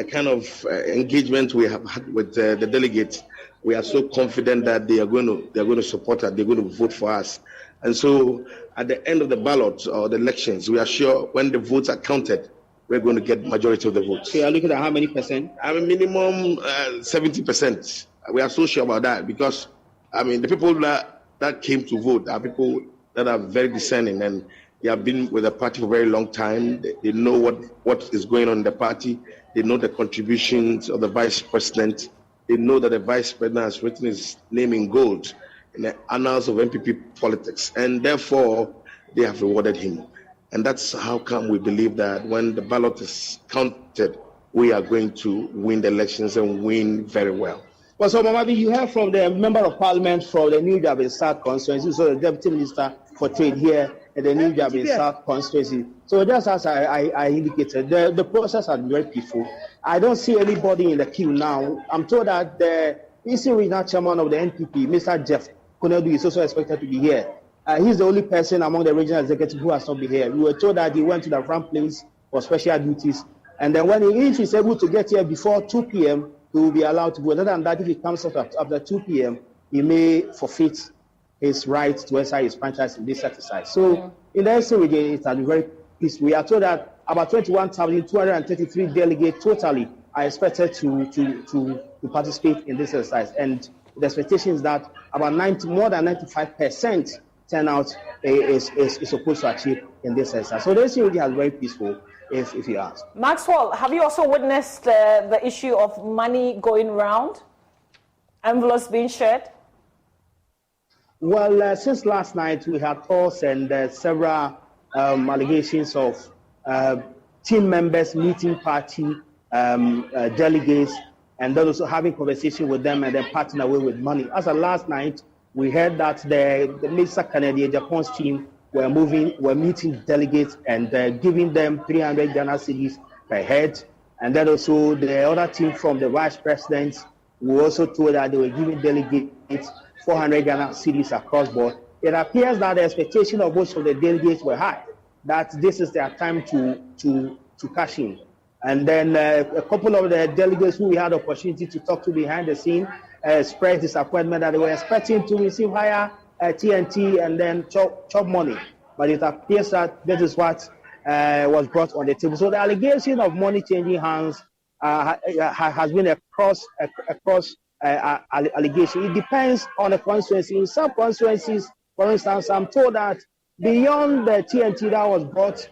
kind of engagement we have had with the delegates, we are so confident that they are going to support us. They're going to vote for us. And so at the end of the ballot or the elections, we are sure when the votes are counted, we're going to get majority of the votes. So you're looking at how many percent? I mean, minimum 70%. We are so sure about that because, I mean, the people that came to vote are people that are very discerning, and they have been with the party for a very long time. They know what is going on in the party. They know the contributions of the vice president. They know that the vice president has written his name in gold in the annals of NPP politics, and therefore they have rewarded him. And that's how come we believe that when the ballot is counted, we are going to win the elections and win very well. Well, so Mamabi, you heard from the member of parliament for the New Durban South constituency, so the deputy minister for trade here in the New Durban South constituency. So just as I indicated, the process has been very peaceful. I don't see anybody in the queue now. I'm told that the Eastern Regional Chairman of the NPP, Mr. Jeff Konedu, is also expected to be here. He's the only person among the regional executive who has not been here. We were told that he went to the front place for special duties. And then if he's able to get here before 2 p.m., he will be allowed to go. Other than that, if he comes out after 2 p.m., he may forfeit his right to exercise his franchise in this exercise. So in the Eastern region, it has been very peaceful. We are told that about 21,233 delegates totally are expected to participate in this exercise, and the expectation is that about more than 95% turnout is supposed to achieve in this exercise. So this really has very peaceful, if you ask. Maxwell, have you also witnessed the issue of money going round, envelopes being shared? Well, since last night we had calls and several allegations of team members meeting party delegates, and then also having conversation with them and then parting away with money. As of last night, we heard that the Mr. Canada Japan's team were meeting delegates and giving them 300 Ghana cedis per head. And then also the other team from the vice presidents were also told that they were giving delegates 400 Ghana cedis across board. It appears that the expectation of most of the delegates were high, that this is their time to cash in. And then a couple of the delegates who we had the opportunity to talk to behind the scene expressed disappointment that they were expecting to receive higher TNT and then chop money. But it appears that this is what was brought on the table. So the allegation of money changing hands has been across allegation. It depends on the constituency. In some constituencies, for instance, I'm told that beyond the TNT that was brought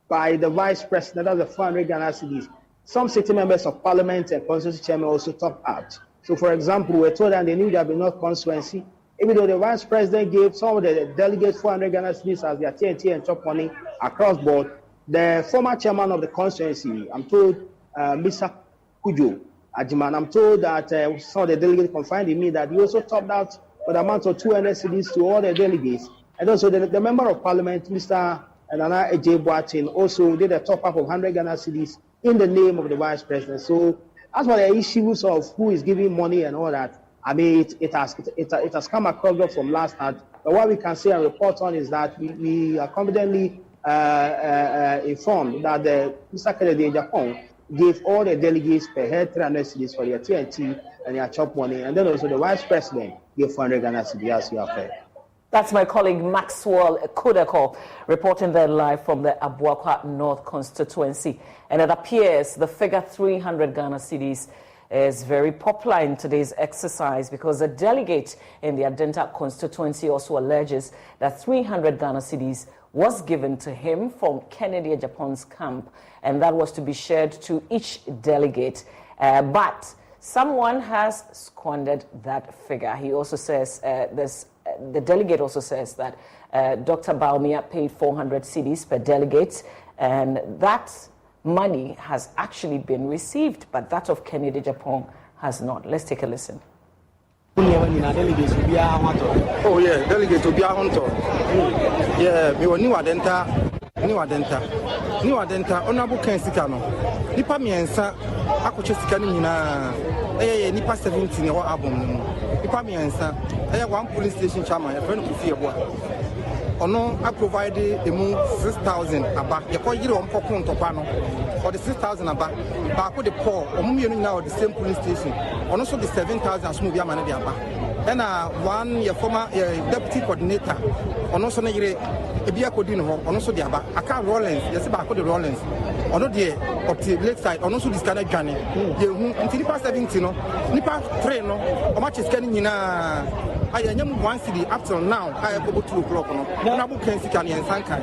by the vice president, that's the 400 Ghana cedis, some city members of parliament and constituency chairman also topped out. So, for example, we're told that they knew there be no constituency, even though the vice president gave some of the delegates 400 Ghana cedis as their TNT and chop money across board. The former chairman of the constituency, I'm told, Mr. Kujo Ajiman, I'm told that some of the delegates confided in me that he also topped out for the amount of 200 cedis to all the delegates. And also the member of parliament, Mr. Nana J. Boatin, also did a top up of 100 Ghana cedis in the name of the vice president. So as for the issues of who is giving money and all that, I mean, it has come across from last night. But what we can say and report on is that we are confidently informed that the Mr. Kennedy Japan gave all the delegates per head 300 cedis for their TNT and their chop money, and then also the vice president gave 400 Ghana cedis, as you have heard. That's my colleague Maxwell Kudeko reporting there live from the Abuakwa North constituency. And it appears the figure 300 Ghana cedis is very popular in today's exercise because a delegate in the Adenta constituency also alleges that 300 Ghana cedis was given to him from Kennedy Japan's camp, and that was to be shared to each delegate. But someone has squandered that figure. He also says the delegate also says that Dr. Baumia paid 400 cedis per delegate, and that money has actually been received, but that of Kennedy Japan has not. Let's take a listen. Oh yeah, delegate will be on top. Yeah, we were new Adenta. Honorable Ken Sikano. Nipa miensa, akuche sikani nina. Nipa 17 or album. Nipa miensa. One police station chairman, a friend of Fiabua. Ono, I provided a 6,000 aba. You call you on Pokon Topano for the 6,000 aba. But I put the poor, or now the same police station. And also the 7,000 as movie man the aba. Then one your former deputy coordinator, and also a Bia Codino, and also the aba. I can't Rollins, yes, about the Rollins. Or not the up to lake side, and also this kind of journey. Until Nipa 17, Nipa 3, or much is getting in a. I am 1 city up till now. I have about 2 o'clock. Now, can see can and Sanka.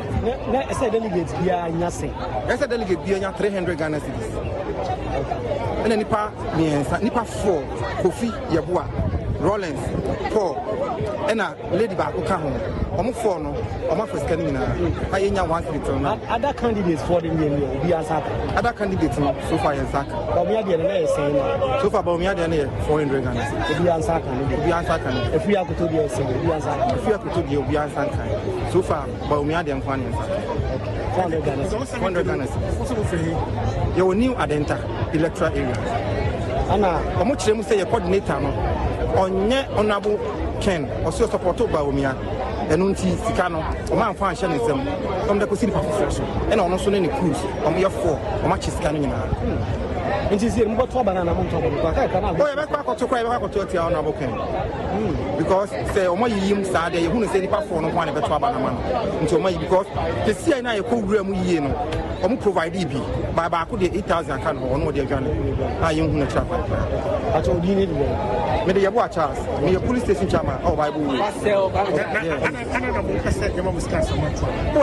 I said delegates be nothing. I said delegate be 300 Ghana cities. And then Nipa 4, Kofi Yabua, Rollins 4, and a lady back who come home. Almost 4 no, almost for scanning. I am 1 city. Other candidates for the name will be as other candidates so far in Saka. So far, Baumia 400 Ghana. If we answer, if we are to do a single, we answer. If we are to do a answer, so far, Baumia and 400 Ghana. 100 Ghana. Your new Adenta electoral area. Anna, how much them say a coordinator on honorable Ken or so supported Baumia. And unti Sikano, or man fan Shanism, from the Cosine Professor, and also any cruise on your 4, or much is scanning in her. And she said, "What for banana mountain?" Because I cannot. Oh, I'm back to cry. I'm back to tell you because say, "Oh my, you sad. You who say the phone one better banana." Into my because the see I know program you know. I'm provide EB. But I could 8,000 can hold no dear Johnny. I am going to trap. I told you need me. You watch us. Me a police station chairman. Oh, Bible. Oh,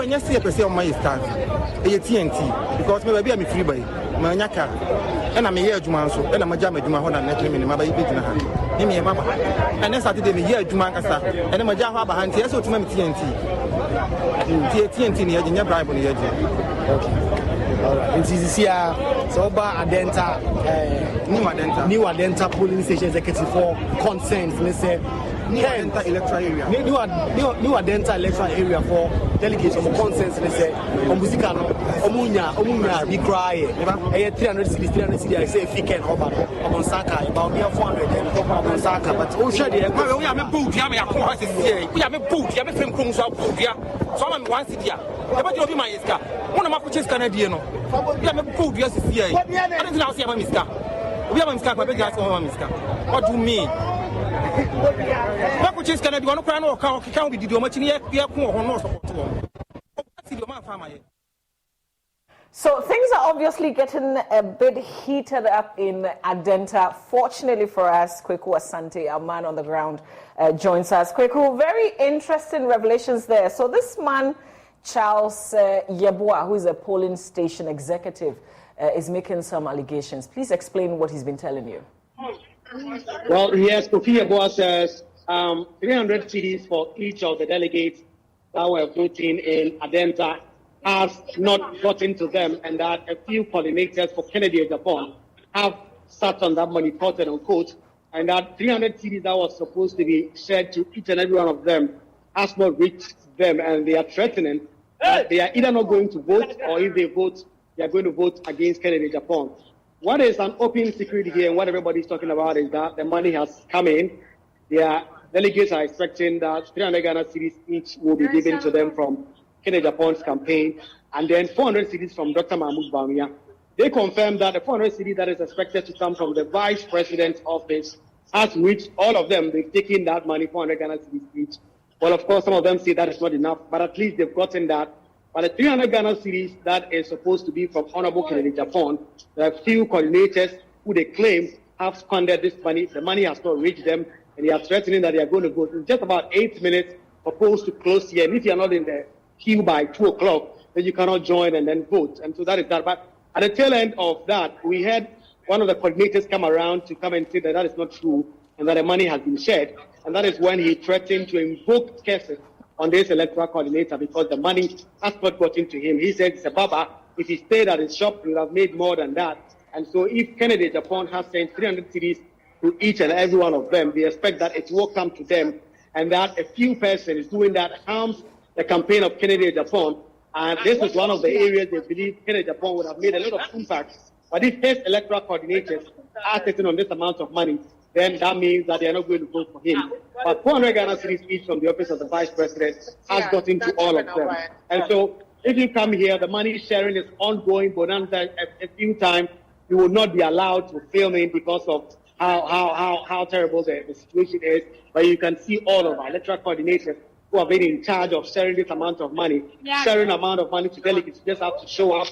yes, see a person on my stand. A TNT because maybe I'm free by Manyaka. And I'm a year Juman, so and I'm a jam at Juma and let him in my baby. Give me a mama. And then Saturday, a year Jumancasa, and I'm a jam behind here, so to my TNT. TNT near the Bible near you. Okay. All right. It is here. So, Adenta, New Adenta polling station executive for consent. Let's say, New Adenta electoral area. New Adenta electoral area for delegates of consent. Let's say, Omusika, Omunya, be cry. 300 cities. I say, if you can, about Saka, about 400 on Saka. But oh, shut it. We have a boot. We have a boot. We have a boot. We have a film. Someone wants it here. But you'll be my iska. One of my coaches Canadian. We have a food, yes, here. I don't know how to miska. We have a miska, but that's all miska. What do you mean? My coaches Canadian, no can't be the much in here. We have no support to them. So things are obviously getting a bit heated up in Adenta. Fortunately for us, Kweku Asante, our man on the ground, joins us. Kweku, very interesting revelations there. So this man, Charles Yeboah, who is a polling station executive, is making some allegations. Please explain what he's been telling you. Well, yes, Kofi Yeboah says 300 cities for each of the delegates that were voting in Adenta has not gotten to them, and that a few coordinators for Kennedy Japan have sat on that money, quote unquote, and that 300 cities that was supposed to be shared to each and every one of them has not reached them, and they are threatening that they are either not going to vote, or if they vote, they are going to vote against Kennedy Japan. What is an open secret here, and what everybody is talking about, is that the money has come in. Their delegates are expecting that 300 Ghana cities each will be given to them from Kennedy Japan's campaign, and then 400 cities from Dr. Mahmoud Bawumia. They confirmed that the 400 cities that is expected to come from the Vice President's office has reached all of them. They've taken that money, 400 Ghana cities each. Well, of course, some of them say that is not enough, but at least they've gotten that. But the 300 Ghana cities that is supposed to be from Honorable Kennedy Japan, there are few coordinators who they claim have squandered this money. The money has not reached them, and they are threatening that they are going to vote. In just about 8 minutes, proposed to close here. And if you are not in the queue by 2 o'clock, then you cannot join and then vote. And so that is that. But at the tail end of that, we had one of the coordinators come around to come and say that that is not true and that the money has been shared. And that is when he threatened to invoke cases on this electoral coordinator because the money has not gotten to him. He said it's a baba. If he stayed at his shop, he would have made more than that. And so if Kennedy Japan has sent 300 cities to each and every one of them, they expect that it will come to them, and that a few persons doing that harms the campaign of Kennedy Japan. And this is one of the areas they believe Kennedy Japan would have made a lot of impact. But if his electoral coordinators are sitting on this amount of money, then that means that they are not going to vote for him. But 400 Ghana cities each from the office of the Vice President has gotten to all of them. And so if you come here, the money sharing is ongoing, bonanza a few times. You will not be allowed to film in because of how terrible the situation is. But you can see all of our electoral coordinators who have been in charge of sharing this amount of money, sharing amount of money to delegates. You just have to show up,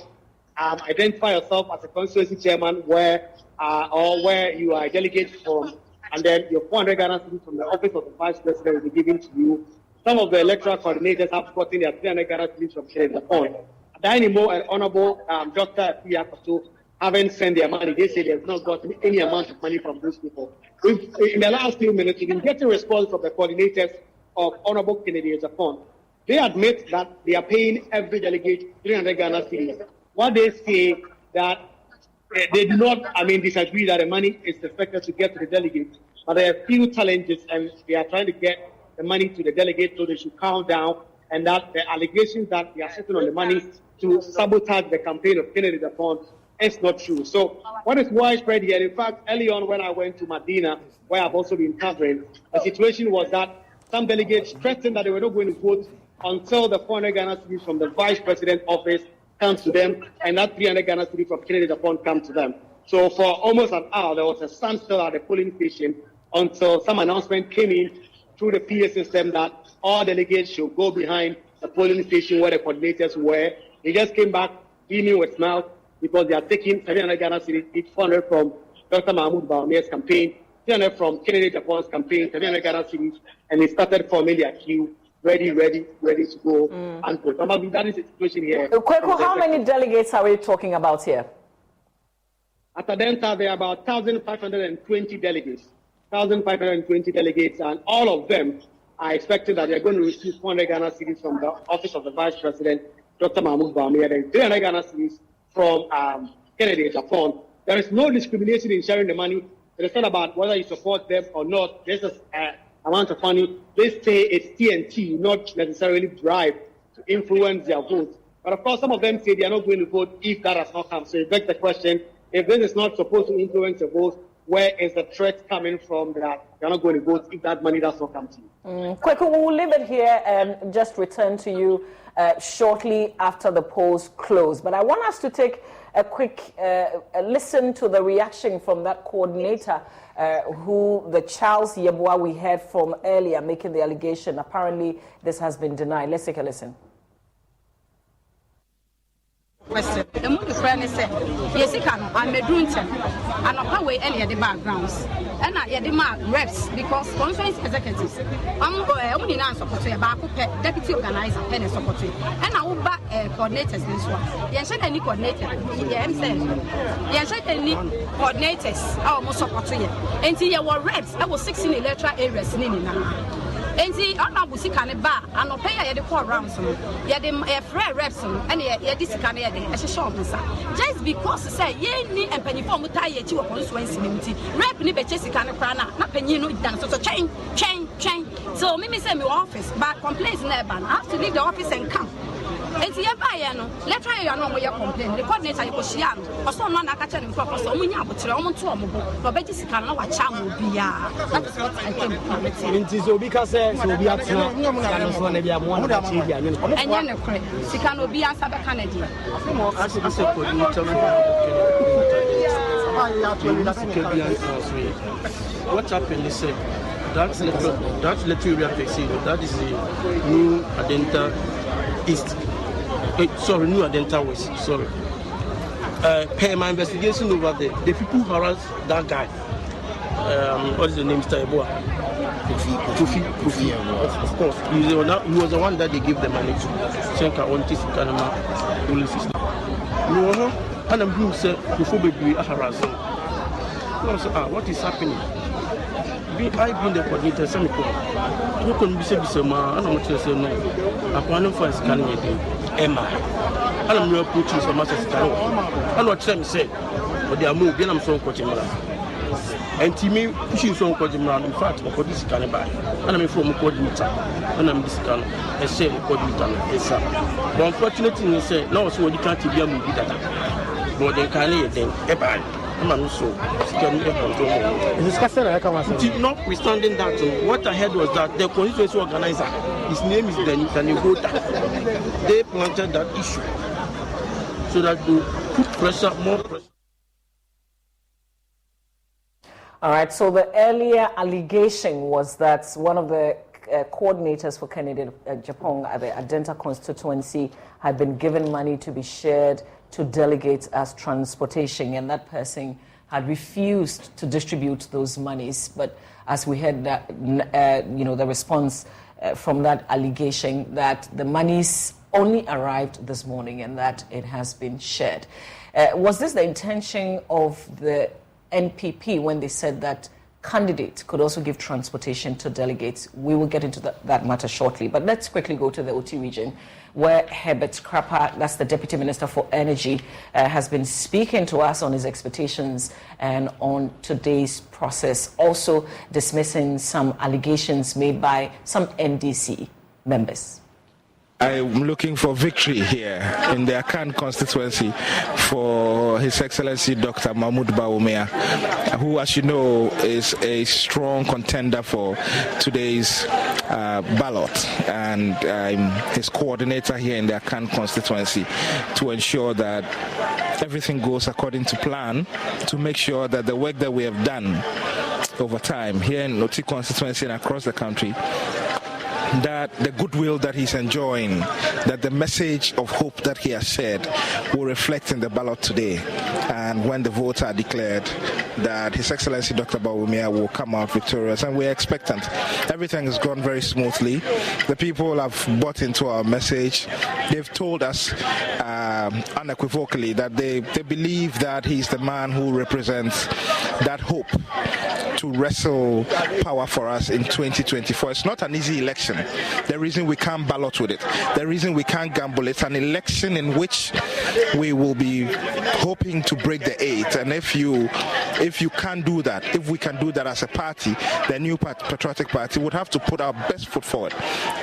identify yourself as a constituency chairman where you are a delegate from, and then your 400 Ghana cities from the office of the Vice President will be given to you. Some of the electoral coordinators have gotten their 300 Ghana cities from Kennedy Japan. Dynamo and Honorable Dr. Piakato haven't sent their money. They say they have not gotten any amount of money from those people. In the last few minutes, we've been getting a response from the coordinators of Honorable Kennedy Japan. They admit that they are paying every delegate 300 Ghana cities. What they say that they do not, disagree that the money is expected to get to the delegates, but there are a few challenges, and they are trying to get the money to the delegates so they should calm down, and that the allegations that they are sitting on the money to sabotage the campaign of Kennedy Japan is not true. So what is widespread here? In fact, early on when I went to Medina, where I've also been covering, the situation was that some delegates threatened that they were not going to vote until the 400 Ghana cities from the Vice President's office comes to them, and that 300 Ghana cities from Kennedy Japan come to them. So for almost an hour, there was a standstill at the polling station until some announcement came in through the PA system that all delegates should go behind the polling station where the coordinators were. They just came back beaming with smiles because they are taking 700 Ghana cedis, each 400 from Dr. Mahmoud Bawumia's campaign, 300 from Kennedy Japan's campaign, 700 Ghana cedis, and they started forming their queue, ready to go and vote. Probably that is the situation here. Kweku, how many delegates are we talking about here? At Adenta, there are about 1,520 delegates. 1,520 delegates, and all of them are expecting that they're going to receive 400 Ghana cedis from the office of the Vice President, Dr. Mahmoud Bawumia, and 300 Ghana cedis from Kennedy Japan. There is no discrimination in sharing the money. It is not about whether you support them or not. There's an amount of money. They say it's TNT, not necessarily bribe to influence their votes. But of course, some of them say they are not going to vote if that has not come. So it begs the question, if this is not supposed to influence the vote, where is the threat coming from that you're not going to vote if that money does not come to you? Kweku, we'll leave it here and just return to you shortly after the polls close. But I want us to take a quick listen to the reaction from that coordinator who the Charles Yeboah we heard from earlier making the allegation. Apparently, this has been denied. Let's take a listen. Question. The mood friend said, yes, I'm a drunten, and a way earlier the backgrounds. And I had the reps because conference executives. I'm going to answer for a deputy organizer, and support it. And I will back coordinators this one. Yes, any coordinator. Yes, any coordinators. I almost support you. And you were reps. I was 16 electoral areas in and see, I'm not can a bar and no pay the 4 rounds. Yet the free reps and yet this can as a shop. Just because say, ye need and penny form tie to a constituency. Rep ni Jessica and Crana, not penny no done. So change. So, Mimi send me office, but complaints never. I have to leave the office and come. It's here by let's try your normal complaint. The coordinator was young, or someone I catch him for so many hours to almost 2 months. But Betty can know what charm will be. That is what I came from. It is because will be up to and then she can be answered by Canada. What happened is that letter we are facing, that is the new Adenta East. New Adenta West. Sorry. Per my investigation over there, the people who harassed that guy. What is the name? Mr. Yeboah. Kofi. Of course, he was the one that they gave the money to. Senka on this Kanama police system. No, and I'm being said before baby harassing. What is happening? I been the coordinator, some people. You can be said, I don't want to say no. I want to find scanning Emma. And I'm not putting so much as I know what them say, but they are moving. I'm so coaching. And to me, she's so coaching. In fact, for this kind of buy. And I'm from a coordinator. And I'm this kind of a sale coordinator. But unfortunately, they say, no, so you can't be a movie that. But they can't then a buy. Notwithstanding that, what I heard was that the constituency organizer, his name is Danny Gota, they planted that issue so that to put pressure, more pressure. All right, so the earlier allegation was that one of the coordinators for Kennedy Japan at the Adenta constituency had been given money to be shared to delegates as transportation, and that person had refused to distribute those monies. But as we heard that, the response from that allegation that the monies only arrived this morning and that it has been shared. Was this the intention of the NPP when they said that candidates could also give transportation to delegates? We will get into that matter shortly, but let's quickly go to the OT region, where Herbert Krapper, that's the Deputy Minister for Energy, has been speaking to us on his expectations and on today's process, also dismissing some allegations made by some NDC members. I'm looking for victory here in the Akan constituency for His Excellency Dr. Mahmoud Bawumia, who, as you know, is a strong contender for today's ballot, and his coordinator here in the Akan constituency to ensure that everything goes according to plan, to make sure that the work that we have done over time here in Oti constituency and across the country, that the goodwill that he's enjoying, that the message of hope that he has shared will reflect in the ballot today. And when the votes are declared, that His Excellency Dr. Bawumia will come out victorious, and we're expectant. Everything has gone very smoothly. The people have bought into our message. They've told us unequivocally that they believe that he's the man who represents that hope to wrestle power for us in 2024. It's not an easy election. The reason we can't ballot with it, the reason we can't gamble, it's an election in which we will be hoping to break the 8. And if you can't do that, if we can do that as a party, the New Patriotic Party would have to put our best foot forward.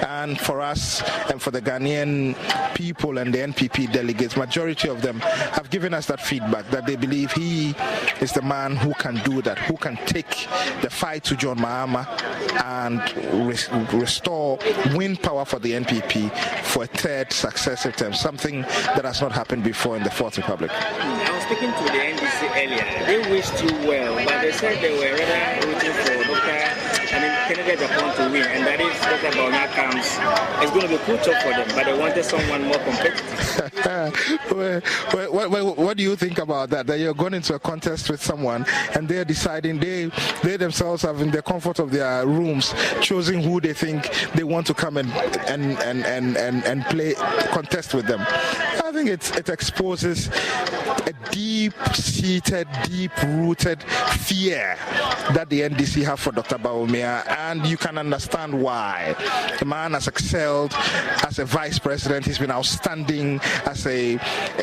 And for us and for the Ghanaian people and the NPP delegates, majority of them have given us that feedback, that they believe he is the man who can do that, who can take the fight to John Mahama and win power for the NPP for a third successive term, something that has not happened before in the Fourth Republic. I was speaking to the NDC earlier. They wished you well, but they said they were rather rooting for Kennedy Japan to win, and that is Dr. Bawumia comes. It's going to be crucial for them, but they wanted someone more competitive. What do you think about that? That you're going into a contest with someone and they're deciding, they themselves have in the comfort of their rooms choosing who they think they want to come and play contest with them. I think it exposes a deep-seated, deep-rooted fear that the NDC have for Dr. Bawumia, and you can understand why. The man has excelled as a vice president. He's been outstanding as a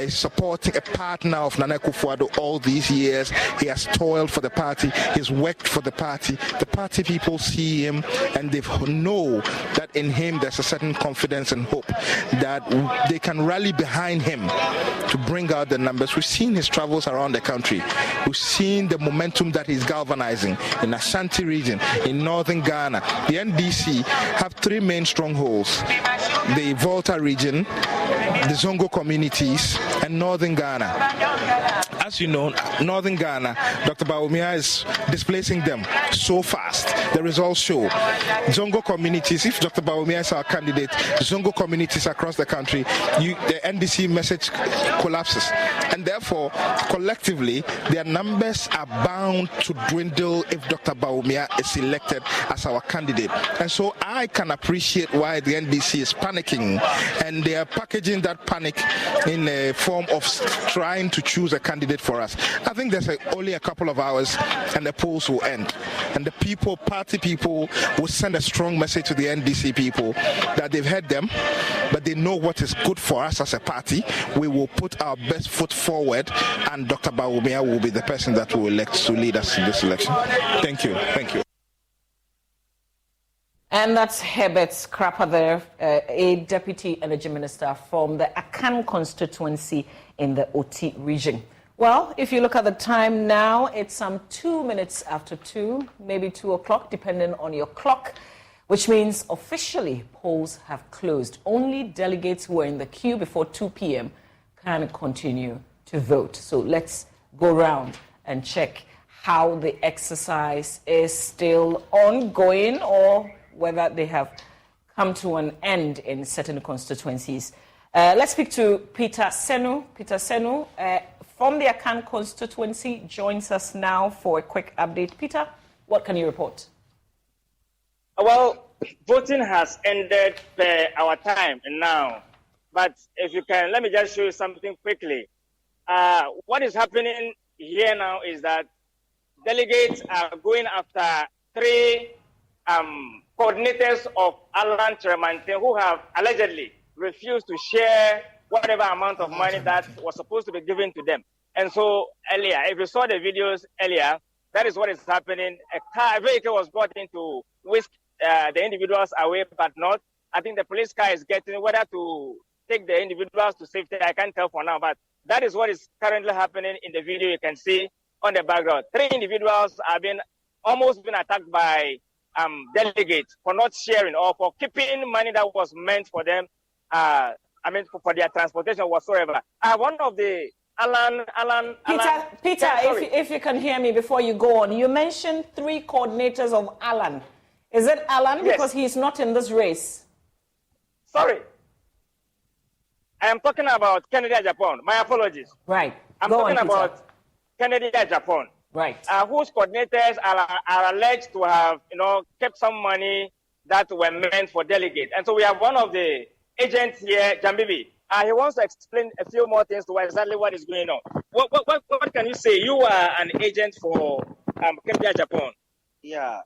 supporting, a partner of Nana Akufo-Addo all these years. He has toiled for the party. He's worked for the party. The party people see him, and they know that in him there's a certain confidence and hope that they can rally behind him to bring out the numbers. We've seen his travels around the country. We've seen the momentum that he's galvanizing in Ashanti region, in northern Ghana. The NDC have 3 main strongholds: the Volta region, the Zongo communities, and northern Ghana. As you know, northern Ghana, Dr. Bawumia is displacing them so fast. The results show. Zongo communities, if Dr. Bawumia is our candidate, Zongo communities across the country, the NDC message collapses. And therefore, collectively, their numbers are bound to dwindle if Dr. Bawumia is elected as our candidate. And so I can appreciate why the NDC is panicking, and they are packaging that panic in a form of trying to choose a candidate for us. I think there's only a couple of hours and the polls will end. And the people, party people, will send a strong message to the NDC people that they've heard them, but they know what is good for us as a party. We will put our best foot forward, and Dr. Bawumia will be the person that we will elect to lead us in this election. Thank you. Thank you. And that's Herbert Scrapper there, a Deputy Energy Minister from the Akan constituency in the Oti region. Well, if you look at the time now, it's some 2 minutes after 2, maybe 2 o'clock, depending on your clock, which means officially polls have closed. Only delegates who were in the queue before 2 p.m. can continue to vote. So let's go around and check how the exercise is still ongoing or whether they have come to an end in certain constituencies. Let's speak to Peter Senu. Peter Senu from the Akan constituency joins us now for a quick update. Peter, what can you report? Well, voting has ended our time now. But if you can, let me just show you something quickly. What is happening here now is that delegates are going after 3 coordinators of Alan Tremantin who have allegedly refused to share whatever amount of money that was supposed to be given to them. And so earlier, if you saw the videos earlier, that is what is happening. A vehicle was brought in to whisk the individuals away, but not. I think the police car is getting, whether to take the individuals to safety, I can't tell for now, but that is what is currently happening in the video you can see on the background. 3 individuals have almost been attacked by delegates for not sharing or for keeping money that was meant for them, for their transportation whatsoever. One of the Peter, if you can hear me before you go on, you mentioned 3 coordinators of Alan. Is it Alan? Yes. Because he's not in this race. Sorry. I am talking about Kennedy Japan. My apologies. Right. I'm talking about Kennedy Japan. Right. Whose coordinators are alleged to have, kept some money that were meant for delegates. And so we have one of the agents here, Jambibi. He wants to explain a few more things to exactly what is going on. What can you say? You are an agent for Kennedy Japan. Yeah.